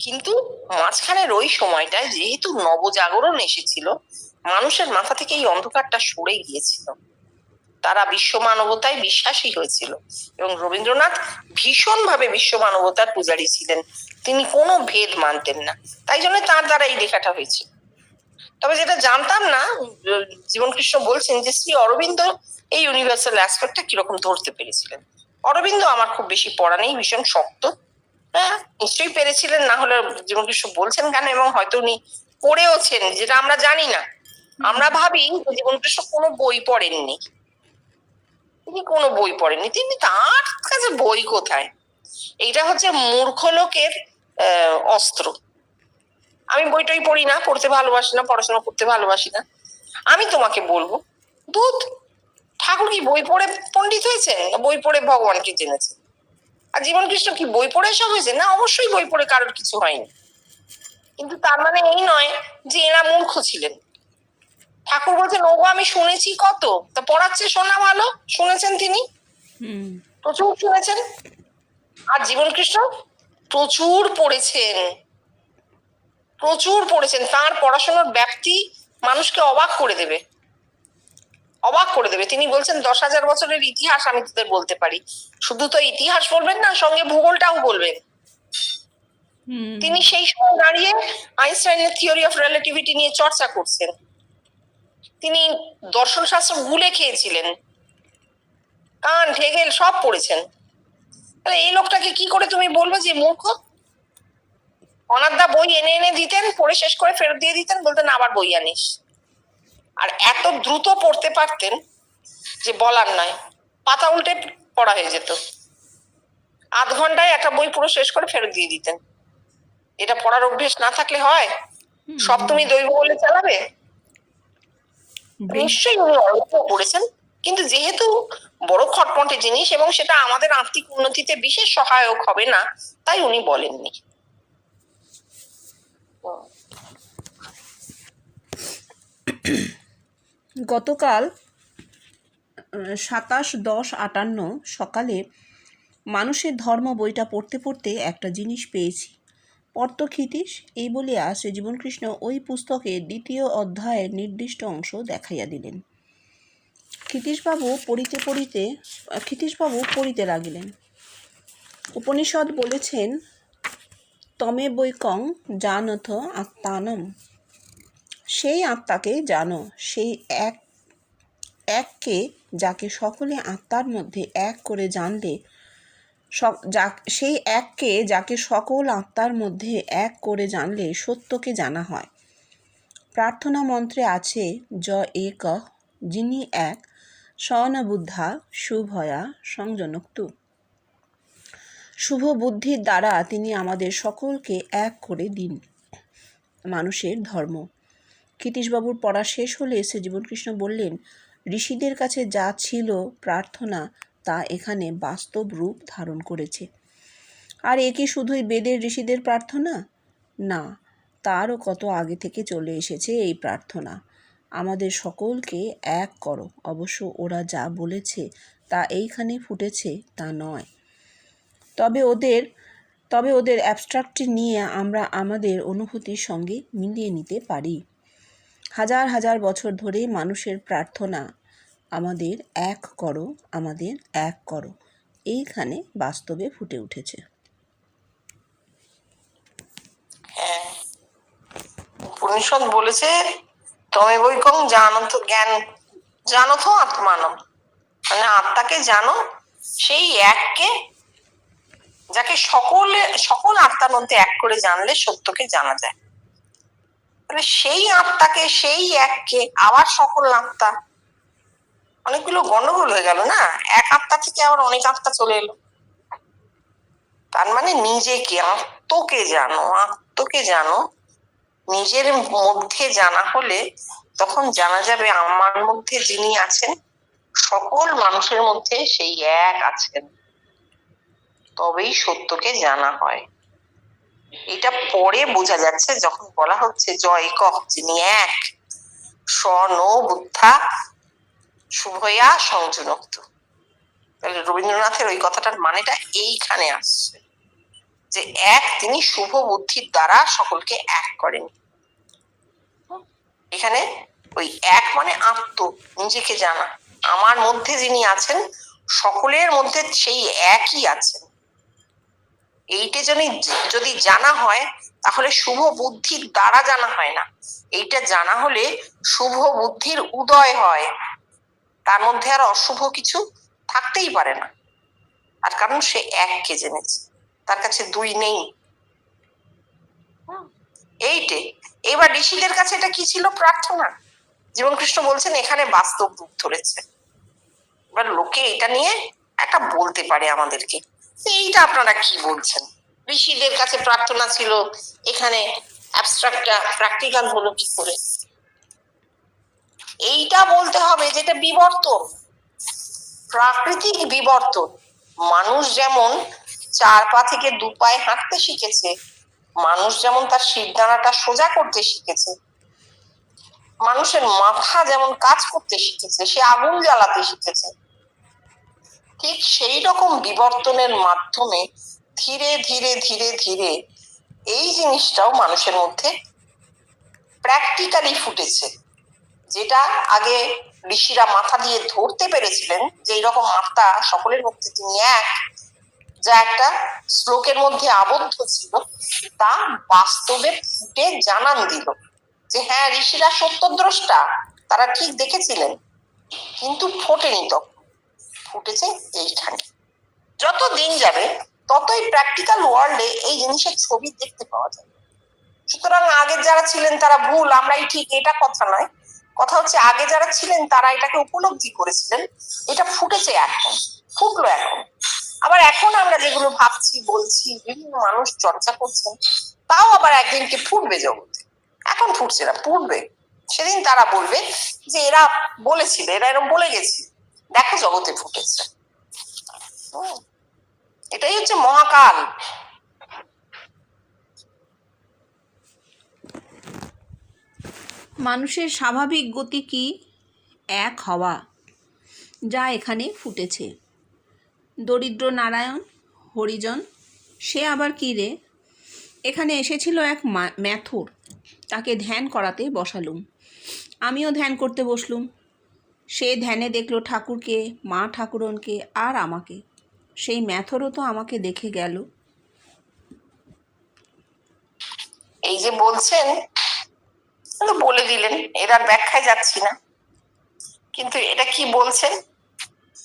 কিন্তু মাঝখানের ওই সময়টায় যেহেতু নবজাগরণ এসেছিল, মানুষের মাথা থেকে এই অন্ধকারটা সরে গিয়েছিল। তারা বিশ্ব মানবতায় বিশ্বাসী হয়েছিল এবং রবীন্দ্রনাথ ভীষণভাবে বিশ্ব মানবতার পূজারী ছিলেন। তিনি কোনো ভেদ মানতেন না, তাই জন্য তার দ্বারা এই লেখাটা হয়েছে। তবে যেটা জানতাম না, জীবন কৃষ্ণ বলছেন যে শ্রী অরবিন্দ এই ইউনিভার্সাল অ্যাসপেক্টটা কিরকম ধরতে পেরেছিলেন। অরবিন্দ আমার খুব বেশি পড়া নেই, ভীষণ শক্ত। হ্যাঁ, নিশ্চয়ই পেরেছিলেন, না হলে জীবন কৃষ্ণ বলছেন কেন? এবং হয়তো উনি পড়েওছেন, যেটা আমরা জানি না। আমরা ভাবি জীবন কৃষ্ণ কোনো বই পড়েননি। তিনি কোনো বই পড়েননি। তিনি, তার কাছে বই কোথায়? এইটা হচ্ছে মূর্খ লোকের অস্ত্র। আমি বই টই পড়ি না, পড়তে ভালোবাসি না, পড়াশোনা করতে ভালোবাসি না। আমি তোমাকে বলবো, দুধ, ঠাকুর কি বই পড়ে পণ্ডিত হয়েছে? বই পড়ে ভগবানকে জেনেছে? আর জীবন কৃষ্ণ কি বই পড়ে সব হয়েছে? না, অবশ্যই বই পড়ে কারোর কিছু হয়নি। কিন্তু তার মানে এই নয় যে এরা মূর্খ ছিলেন। ঠাকুর বলছেন, ওগো আমি শুনেছি কত, তা পড়াচ্ছে শোনা ভালো। শুনেছেন তিনি, প্রচুর শুনেছেন। আর জীবন কৃষ্ণ প্রচুর পড়েছেন, প্রচুর পড়েছেন। তার পড়াশোনার ব্যাপ্তি মানুষকে অবাক করে দেবে, অবাক করে দেবে। তিনি বলছেন 10,000 বছরের ইতিহাস আমি তোদের বলতে পারি। শুধু তো ইতিহাস বলবেন না, সঙ্গে ভূগোলটাও বলবেন। তিনি সেই সময় দাঁড়িয়ে আইনস্টাইনের থিওরি অফ রিলেটিভিটি নিয়ে চর্চা করছেন। তিনি দর্শন শাস্ত্র গুলে খেয়েছিলেন, কান্ট, হেগেল সব পড়েছেন। তাহলে এই লোকটাকে কি করে তুমি বলবে যে মূর্খ? অনাথদা বই এনে এনে দিতেন, পড়ে শেষ করে ফেরত দিয়ে দিতেন, বলতেন আবার বই আনিস। আর এত দ্রুত পড়তে পারতেন যে বলার নয়, পাতা উল্টে পড়া হয়ে যেত। 8 ঘন্টায় একটা বই পুরো শেষ করে ফেরত দিয়ে দিতেন। এটা পড়ার অভ্যেস না থাকলে হয়? সব তুমি দৈব বলে চালাবে? নিশ্চয়ই উনি অল্প পড়েছেন, কিন্তু যেহেতু বড় খটমটে জিনিস এবং সেটা আমাদের আর্থিক উন্নতিতে বিশেষ সহায়ক হবে না, তাই উনি বলেননি। গতকাল 27/10/58 সকালে মানুষের ধর্ম বইটা পড়তে পড়তে একটা জিনিস পেয়েছি। পড়ত ক্ষিতীশ, এই বলিয়া শ্রীজীবনকৃষ্ণ ওই পুস্তকের 2য় অধ্যায়ের নির্দিষ্ট অংশ দেখাইয়া দিলেন। ক্ষিতীশবাবু পড়িতে লাগিলেন। উপনিষদ বলেছেন, তমে বৈকং জানথ আত্মানম, সেই আত্মাকে জানো, সেই এককে যাকে সকলে আত্মার মধ্যে এক করে জানলে, সেই এককে যাকে সকল আত্মার মধ্যে এক করে জানলে সত্যকে জানা হয়। প্রার্থনা মন্ত্রে আছে, য এক, যিনি এক, স ন বুদ্ধা শুভয়া সংজনক্তু। শুভ বুদ্ধির দ্বারা তিনি আমাদের সকলকে এক করে দিন। মানুষের ধর্ম। ক্ষিতীশবাবুর পড়া শেষ হলে শ্রীজীবনকৃষ্ণ বললেন, ঋষিদের কাছে যা ছিল প্রার্থনা তা এখানে বাস্তব রূপ ধারণ করেছে। আর এ কি শুধুই বেদের ঋষিদের প্রার্থনা? না, তারও কত আগে থেকে চলে এসেছে এই প্রার্থনা, আমাদের সকলকে এক করো। অবশ্য ওরা যা বলেছে তা এইখানে ফুটেছে তা নয়। তবে ওদের অ্যাবস্ট্রাক্টটি নিয়ে আমরা আমাদের অনুভূতির সঙ্গে মিলিয়ে নিতে পারি। হাজার হাজার বছর ধরে মানুষের প্রার্থনা, আমাদের এক করো, আমাদের এক করো, এইখানে বাস্তবে ফুটে উঠেছে। হ্যাঁ, উপনিষদ বলেছে, তমে বৈকং জানথ, জ্ঞান জানথ আত্মানম, মানে আত্মাকে জানো, সেই এককে যাকে সকল আত্মার মধ্যে এক করে জানলে সত্যকে জানা যায়। তাহলে সেই আত্মাকে, সেই এককে আবার সকল আত্মা, অনেকগুলো গন্ডগোল হয়ে গেল না? এক আত্মা থেকে আবার অনেক আত্মা চলে এলো। তার মানে নিজেকে, আত্মকে জানো। নিজের মধ্যে জানা হলে তখন জানা যাবে আমার মধ্যে যিনি আছেন সকল মানুষের মধ্যে সেই এক আছেন, তবেই সত্যকে জানা হয়। এটা পরে বোঝা যাচ্ছে যখন বলা হচ্ছে জয় কক, যিনি এক, স নো বুদ্ধা শুভয়া সংযুক্ত। তাহলে রবীন্দ্রনাথের ওই কথাটার মানেটা এইখানে আসছে, যে এক, তিনি শুভ বুদ্ধির দ্বারা সকলকে এক করেন। এখানে ওই এক মানে আত্ম, নিজেকে জানা, আমার মধ্যে যিনি আছেন সকলের মধ্যে সেই একই আছেন। এইটা যদি জানা হয় তাহলে শুভ বুদ্ধির দ্বারা জানা হয় না, এইটা জানা হলে শুভ বুদ্ধির উদয় হয়, তার মধ্যে আর অশুভ কিছু থাকতেই পারে না। আর কারণ সে এককে জেনেছে, তার কাছে দুই নেই। এইটে এবার ঋষিদের কাছে এটা কি ছিল? প্রার্থনা। জীবনকৃষ্ণ বলছেন এখানে বাস্তব রূপ ধরেছে। এবার লোকে এটা নিয়ে একটা বলতে পারে আমাদেরকে, এইটা আপনারা কি বলছেন, ঋষিদের কাছে প্রার্থনা ছিল, এখানে অ্যাবস্ট্রাক্টটা প্র্যাকটিক্যাল হলো কি করে? এইটা বলতে হবে যেটা বিবর্তন, প্রাকৃতিক বিবর্তন। মানুষ যেমন 4 পা থেকে 2 পায়ে হাঁটতে শিখেছে, মানুষ যেমন তার শিরদাঁড়াটা সোজা করতে শিখেছে, মানুষের মাথা যেমন কাজ করতে শিখেছে, সে আগুন জ্বালাতে শিখেছে, ঠিক সেই রকম বিবর্তনের মাধ্যমে ধীরে ধীরে ধীরে ধীরে এই জিনিসটাও মানুষের মধ্যে প্র্যাকটিক্যালি ফুটেছে। যেটা আগে ঋষিরা মাথা দিয়ে ধরতে পেরেছিলেন যে এইরকম আত্মা সকলের মধ্যে তিনি এক, যা একটা শ্লোকের মধ্যে আবদ্ধ ছিল, তা বাস্তবে ফুটে জানান দিল যে হ্যাঁ, ঋষিরা সত্যদ্রষ্টা, তারা ঠিক দেখেছিলেন, কিন্তু ফোটেনি, তখন ফুটেছে এইখানে। যত দিন যাবে ততই প্র্যাকটিক্যাল ওয়ার্ল্ডে এই জিনিসের ছবি দেখতে পাওয়া যাবে। সুতরাং আগে যারা ছিলেন তারা ভুল, আমরাই ঠিক, এটা কথা নয়। কথা হচ্ছে আগে যারা ছিলেন তারা এটাকে উপলব্ধি করেছিলেন, এটা ফুটেছে, এখন ফুটলো। এখন আবার এখন আমরা যেগুলো ভাবছি, বলছি, বিভিন্ন মানুষ চর্চা করছেন, তাও আবার একদিনকে ফুটবে জগতে। এখন ফুটছে না, ফুটবে। সেদিন তারা বলবে যে এরা বলেছিল, এরা এরকম বলে গেছে, দেখো জগতে ফুটেছে। এটাই হচ্ছে মহাকাল। মানুষের স্বাভাবিক গতি কি এক হওয়া যা এখানে ফুটেছে। দরিদ্র নারায়ণ হরিজন, সে আবার কী রে? এখানে এসেছিল এক ম্যাথর, তাকে ধ্যান করাতে বসালুম। আমিও ধ্যান করতে বসলুম। সে ধ্যানে দেখল ঠাকুরকে, মা ঠাকুরনকে আর আমাকে। সেই ম্যাথরও তো আমাকে দেখে গেল। এই যে বলছেন, বলে দিলেন, এর আর ব্যাখ্যায় যাচ্ছি না, কিন্তু এটা কি বলছেন?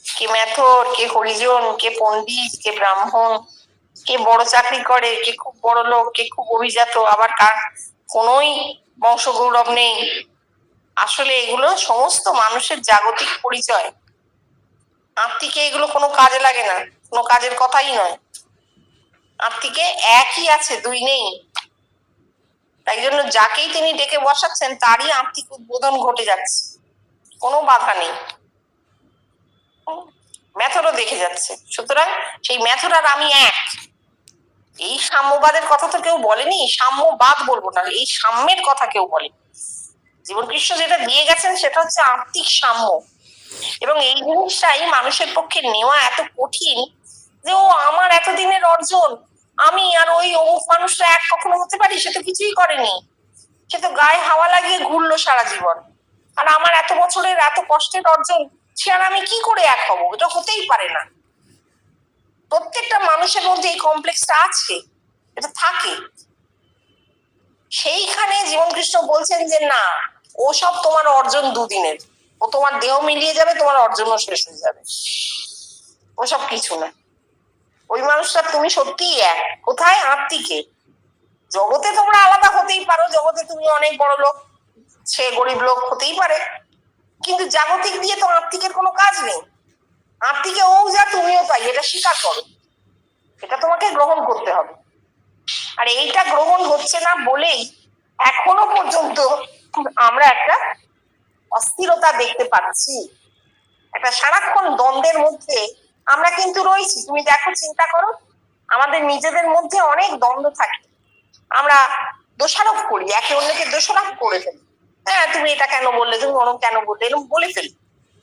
কে ম্যাথর, কে হরিজন, কে পণ্ডিত, কে ব্রাহ্মণ, কে বড় চাকরি করে, কে খুব বড় লোক, কে খুব অভিজাত, আবার কার কোনোই বংশগৌরব নেই। আসলে এগুলো সমস্ত মানুষের জাগতিক পরিচয়। আত্মিকে এগুলো কোনো কাজে লাগে না, কোনো কাজের কথাই নয়। আত্মিকে একই আছে, দুই নেই। তাই জন্য যাকেই তিনি ডেকে বসাচ্ছেন তারই আত্মিক উদ্বোধন ঘটে যাচ্ছে, কোনো বাধা নেই। ম্যাথরও দেখে যাচ্ছে। সুতরাং সেই ম্যাথর আর আমি এক। এই সাম্যবাদের কথা তো কেউ বলেনি, সাম্যবাদ বলবো না, এই সাম্যের কথা কেউ বলেনি। জীবনকৃষ্ণ যেটা দিয়ে গেছেন সেটা হচ্ছে আত্মিক সাম্য। এবং এই জিনিসটাই মানুষের পক্ষে নেওয়া এত কঠিন যে ও আমার এতদিনের অর্জন, আমি আর ওই অমুক মানুষটা এক কখনো হতে পারি? সে তো কিছুই করেনি, সে তো গায়ে হাওয়া লাগিয়ে ঘুরলো সারা জীবন। আর আমার এত বছরের এত কষ্টের অর্জন, সে আর আমি কি করে এক হবো? এটা হতেই পারে না। প্রত্যেকটা মানুষের মধ্যে এই কমপ্লেক্সটা আছে, এটা থাকে। সেইখানে জীবনকৃষ্ণ বলছেন যে না, ও সব তোমার অর্জন দুদিনের, ও তোমার দেহ মিলিয়ে যাবে, তোমার অর্জনও শেষ হয়ে যাবে, ওসব কিছু না। ওই মানুষটা তুমি সত্যিই এক। কোথায়? আত্মিকে। জগতে তোমরা আলাদা হতেই পারো, জগতে তুমি অনেক বড় লোক, সে গরিব লোক হতেই পারে, কিন্তু জাগতিক দিয়ে তো আত্মিকের কোনো কাজ নেই। আত্মিকে ও যা তুমিও তাই, এটা স্বীকার করো, এটা তোমাকে গ্রহণ করতে হবে। আর এইটা গ্রহণ হচ্ছে না বলেই এখনো পর্যন্ত আমরা একটা অস্থিরতা দেখতে পাচ্ছি, একটা সারাক্ষণ দ্বন্দ্বের মধ্যে আমরা কিন্তু রয়েছি। তুমি দেখো, চিন্তা করো, আমাদের নিজেদের মধ্যে অনেক দ্বন্দ্ব থাকে। আমরা দোষারোপ করি, একে অন্যকে দোষারোপ করে ফেলি। হ্যাঁ, তুমি এটা কেন বললে, তুমি অন্য কেন বললে, এরকম বলে ফেলি।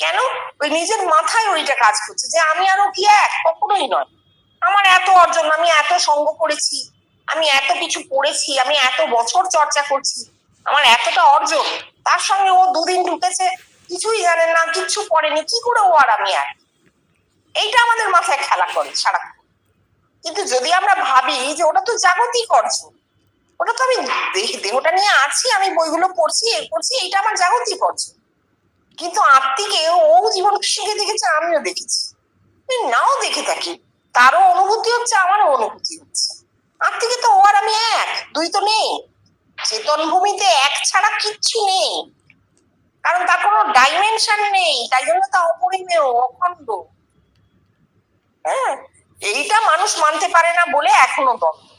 কেন? ওই নিজের মাথায় ওইটা কাজ করছে যে আমি আরো কি এক? কখনোই নয়। আমার এত অর্জন, আমি এত সঙ্গ করেছি, আমি এত কিছু পড়েছি, আমি এত বছর চর্চা করছি, আমার এতটা অর্জন, তার সঙ্গে ও দুদিন ঢুকেছে, কিছুই জানেন না, কিচ্ছু পড়েনি, কি করে ও আর আমি এক? এইটা আমাদের মাথায় খেলা করে সারাক্ষণ। কিন্তু যদি আমরা ভাবি যে ওটা তো জাগতিক অর্জন, ওটা তো আমি দেহটা নিয়ে আছি, আমি বইগুলো পড়ছি, এ করছি, এইটা আমার জাগতিক অর্জন। কিন্তু আত্মিকে ও জীবনকৃষ্ণকে দেখেছে, আমিও দেখেছি, নাও দেখে থাকি, তারও অনুভূতি হচ্ছে, আমারও অনুভূতি হচ্ছে। আত্মিকে তো ও আর আমি এক, দুই তো নেই। চেতন ভূমিতে এক ছাড়া কিচ্ছু নেই, কারণ তার কোনো ডাইমেনশন নেই, তাই জন্য তা অপরিমেয়, অখণ্ড। হ্যাঁ, এইটা মানুষ মানতে পারে না বলে এখনো দ্বন্দ্ব।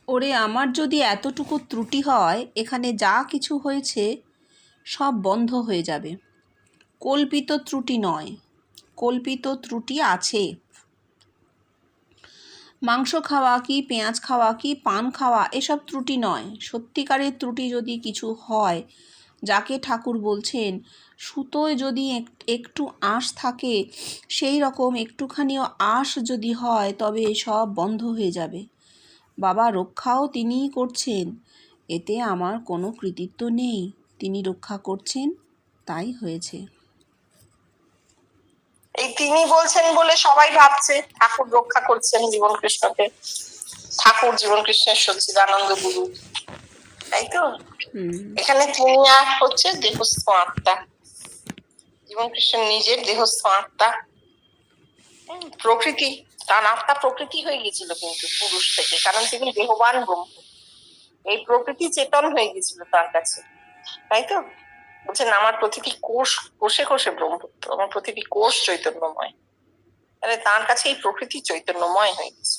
ওরে আমার যদি এতটুকু ত্রুটি হয়, এখানে যা কিছু হয়েছে সব বন্ধ হয়ে যাবে। কল্পিত ত্রুটি নয়, কল্পিত ত্রুটি আছে। মাংস খাওয়া কি, পেঁয়াজ খাওয়া কি, পান খাওয়া, এসব ত্রুটি নয়। সত্যিকারের ত্রুটি যদি কিছু হয়, যাকে ঠাকুর বলছেন সুতোয় যদি একটু আঁশ থাকে, সেই রকম একটুখানিও আঁশ যদি হয়, তবে সব বন্ধ হয়ে যাবে। বাবা রক্ষাও তিনিই করছেন, এতে আমার কোনো কৃতিত্ব নেই। তিনি রক্ষা করছেন, তাই হয়েছে। এই তিনি বলছেন বলে সবাই ভাবছে ঠাকুর রক্ষা করছেন জীবনকৃষ্ণকে, ঠাকুর জীবনকৃষ্ণের সচ্চিদানন্দ গুরু, তাই তো? এখানে তিনি আর হচ্ছে দেহস্থ আত্মা, জীবনকৃষ্ণ নিজের দেহস্থ আত্মা। প্রকৃতি, তার আত্মা প্রকৃতি হয়ে গেছিল কিন্তু পুরুষ থেকে, কারণ তিনি দেহবান ব্রহ্ম। এই প্রকৃতি চেতন হয়ে গেছিল তার কাছে, তাই তো? বলছেন আমার প্রতিটি কোষ, কোষে কোষে ব্রহ্মত্ব, আমার প্রতিটি কোষ চৈতন্যময়। তাহলে তার কাছে এই প্রকৃতি চৈতন্যময় হয়ে গেছে।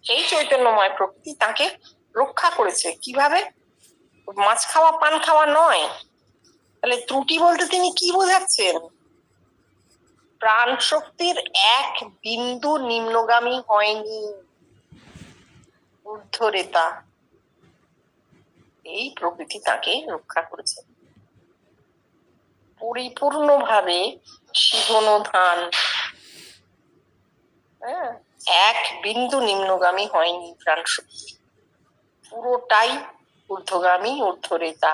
সেই চৈতন্যময় প্রকৃতি তাকে রক্ষা করেছে। কিভাবে? মাছ খাওয়া পান খাওয়া নয়। তাহলে ত্রুটি বলতে তিনি কি বোঝাচ্ছেন? প্রাণ শক্তির এক বিন্দু নিম্নগামী হয়নি, ঊর্ধ্বরেতা, এই প্রকৃতি তাকে রক্ষা করেছে। পরিপূর্ণভাবে শিবনোধান, এক বিন্দু নিম্নগামী হয়নি প্রাণ শক্তি, পুরোটাই ঊর্ধ্বগামী, ঊর্ধ্বরেতা।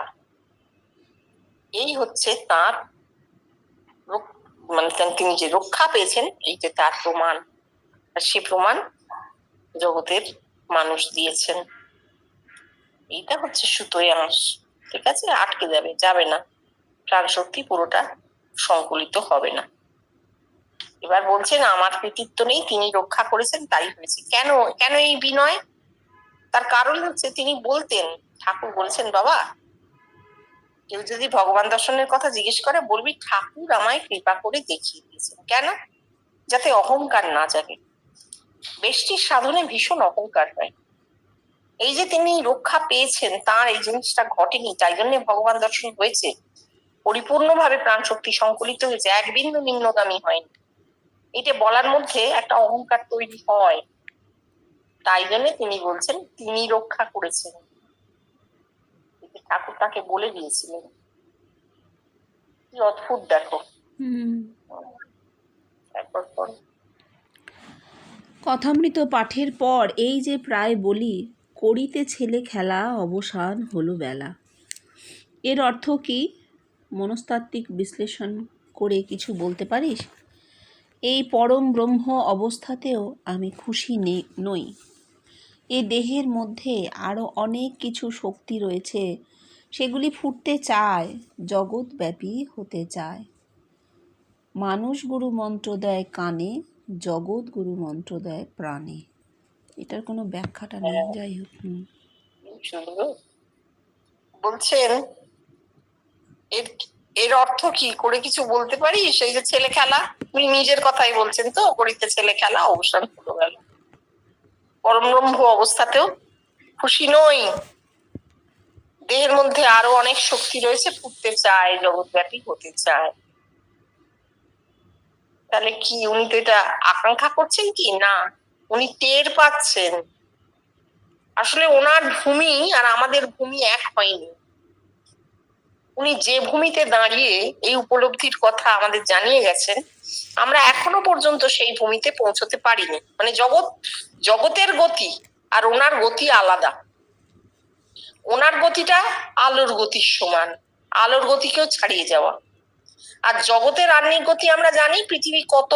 এই হচ্ছে তার মানে তিনি যে রক্ষা পেয়েছেন, এই যে তার প্রমাণ। আর সে প্রমাণ জগতের মানুষ দিয়েছেন। এইটা হচ্ছে সুতোয় আঁশ, ঠিক আছে? আটকে যাবে না, প্রাণ শক্তি পুরোটা সংকলিত হবে না। এবার বলছেন আমার কৃতিত্ব নেই, তিনি রক্ষা করেছেন তাই হয়েছে। কেন কেন এই বিনয়? তার কারণ হচ্ছে তিনি বলতেন, ঠাকুর বলছেন, বাবা কেউ যদি ভগবান দর্শনের কথা জিজ্ঞেস করে বলবি ঠাকুর আমায় কৃপা করে দেখিয়ে দিয়েছেন। কেন? যাতে অহংকার না জাগে। বেষ্টির সাধনে ভীষণ অহংকার হয়। এই যে তিনি রক্ষা পেয়েছেন, তার এই জিনিসটা ঘটেনি, তাই জন্য ভগবান দর্শন হয়েছে, পরিপূর্ণভাবে প্রাণ শক্তি সংকলিত হয়েছে, এক বিন্দু নিম্নগামী হয়নি। এটা বলার মধ্যে একটা অহংকার তৈরি হয়, তাই জন্য তিনি বলছেন তিনি রক্ষা করেছেন। ঠাকুর তাকে বলে দিয়েছিলেন। কি অদ্ভুত দেখো। কথামৃত পাঠের পর এই যে প্রায় বলি, করিতে ছেলে খেলা অবসান হলো বেলা, এর অর্থ কি? মনস্তাত্ত্বিক বিশ্লেষণ করে কিছু বলতে পারিস? এই পরম ব্রহ্ম অবস্থাতেও আমি খুশি নই। এ দেহের মধ্যে আরও অনেক কিছু শক্তি রয়েছে, সেগুলি ফুটতে চায়, জগৎব্যাপী হতে চায়। মানুষ গুরু মন্ত্র দেয় কানে, জগৎ গুরু মন্ত্র দেয় প্রাণে। এটার কোনো ব্যাখ্যাটা নেই, যাই হোক। বলছেন এর অর্থ কি করে কিছু বলতে পারি? সেই যে ছেলে খেলা, উনি নিজের কথাই বলছেন তো, করিতে ছেলে খেলা অবসান হলো গেল। পরম ব্রহ্ম অবস্থাতেও খুশি নই, দেহের মধ্যে আরো অনেক শক্তি রয়েছে, ফুটতে চায়, জগৎব্যাপী হতে চায়। তাহলে কি উনি তো এটা আকাঙ্ক্ষা করছেন কি? না, উনি টের পাচ্ছেন আসলে ওনার ভূমি আর আমাদের ভূমি এক হয়নি। উনি যে ভূমিতে দাঁড়িয়ে এই উপলব্ধির কথা আমাদের জানিয়ে গেছেন, আমরা এখনো পর্যন্ত সেই ভূমিতে পৌঁছতে পারিনি। মানে জগতের গতি আর ওনার গতি আলাদা। ওনার গতিটা আলোর গতির সমান, আলোর গতিকেও ছাড়িয়ে যাওয়া। আর জগতের আহ্নিক গতি আমরা জানি, পৃথিবী কত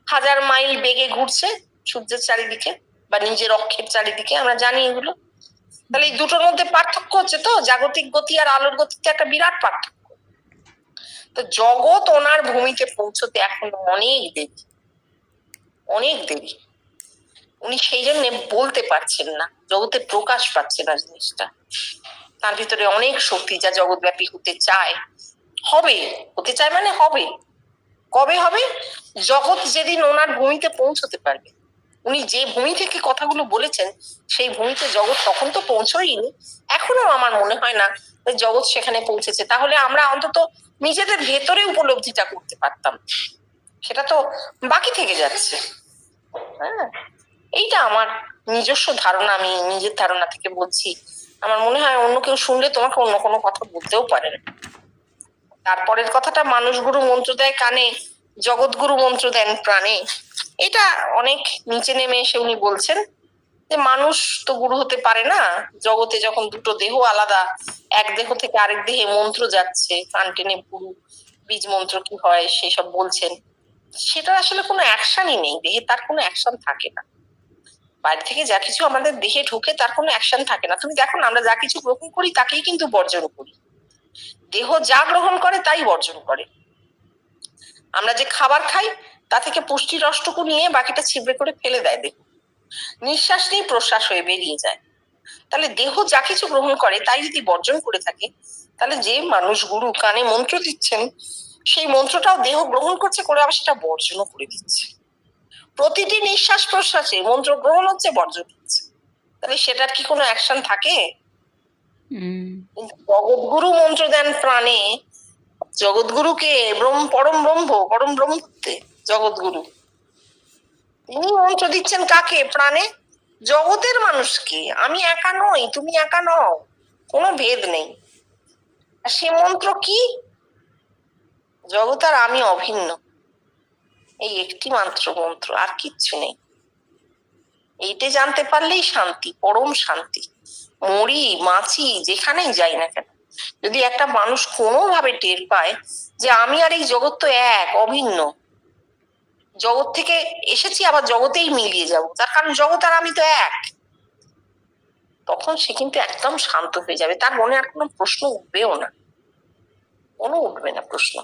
হাজার মাইল বেগে ঘুরছে সূর্যের চারিদিকে বা নিজের অক্ষের চারিদিকে, আমরা জানি এগুলো। তাহলে এই দুটোর মধ্যে পার্থক্য হচ্ছে তো, জাগতিক গতি আর আলোর গতিতে একটা বিরাট পার্থক্য। তো জগৎ ওনার ভূমিতে পৌঁছতে এখন অনেক দেরি, অনেক দেরি। উনি সেই জন্য বলতে পারছেন না, জগতে প্রকাশ পাচ্ছে না জিনিসটা। তার ভিতরে অনেক শক্তি যা জগৎব্যাপী হতে চায়, হবে, হতে চায় মানে হবে। কবে হবে? জগৎ যেদিন ওনার ভূমিতে পৌঁছতে পারবে। উনি যে ভূমি থেকে কথাগুলো বলেছেন সেই ভূমিতে জগৎ তখন তো পৌঁছয়নি। এখনো আমার মনে হয় না জগৎ সেখানে পৌঁছেছে। তাহলে আমরা অন্তত নিজেদের ভেতরে উপলব্ধিটা করতে পারতাম, সেটা তো বাকি থেকে যাচ্ছে। হ্যাঁ, এইটা আমার নিজস্ব ধারণা, আমি নিজের ধারণা থেকে বলছি। আমার মনে হয় অন্য কেউ শুনলে তোমাকে অন্য কোনো কথা বলতেও পারেন। তারপরের কথাটা, মানুষ গুরু মন্ত্র দেয় কানে, জগৎ গুরু মন্ত্র দেন প্রাণে, এটা অনেক নিচে নেমে এসে উনি বলছেন যে মানুষ তো গুরু হতে পারে না। জগতে যখন দুটো দেহ আলাদা, এক দেহ থেকে আরেক দেহে মন্ত্র যাচ্ছে, কান টেনে গুরু বীজ মন্ত্র কি হয় সেসব বলছেন, সেটা আসলে কোনো অ্যাকশনই নেই দেহে, তার কোনো অ্যাকশন থাকে না। বাইরে থেকে যা কিছু আমাদের দেহে ঢুকে তার কোনো অ্যাকশন থাকে না। তুমি দেখো না, আমরা যা কিছু গ্রহণ করি তাকেই কিন্তু বর্জন করি। দেহ যা গ্রহণ করে তাই বর্জন করে। আমরা যে খাবার খাই তা থেকে পুষ্টির রসটুকু নিয়ে বাকিটা ছিবড়ে করে ফেলে দেয় দেহ। নিঃশ্বাস নিয়ে প্রশ্বাস হয়ে বেরিয়ে যায়। তাহলে দেহ যা কিছু গ্রহণ করে তাই যদি বর্জন করে থাকে, তাহলে যে মানুষ গুরু কানে মন্ত্র দিচ্ছেন সেই মন্ত্রটাও দেহ গ্রহণ করছে, করে আবার সেটা বর্জনও করে দিচ্ছে। প্রতিটি নিঃশ্বাস প্রশ্বাসে মন্ত্র গ্রহণ হচ্ছে, বর্জন হচ্ছে। তাহলে সেটার কি কোনো অ্যাকশন থাকে? জগৎগুরু মন্ত্র দেন প্রাণে। জগৎগুরুকে পরম ব্রহ্ম জগৎগুরু তিনি মন্ত্র দিচ্ছেন কাকে? প্রাণে। জগতের মানুষকে, আমি একা নই, তুমি একা নও, কোনো ভেদ নেই। আর সে মন্ত্র কি? জগৎ আর আমি অভিন্ন, এই একটি মাত্র মন্ত্র, আর কিচ্ছু নেই। এইটা জানতে পারলেই শান্তি, পরম শান্তি। মরি বাঁচি যেখানেই যাই না কেন, যদি একটা মানুষ কোনোভাবে টের পায় যে আমি আর এই জগৎ তো এক, অভিন্ন, জগৎ থেকে এসেছি আবার জগতেই মিলিয়ে যাব, তার কারণ জগৎ আর আমি তো এক, তখন সে কিন্তু একদম শান্ত হয়ে যাবে। তার মনে আর কোনো প্রশ্ন উঠবেও না, কোনো উঠবে না প্রশ্ন।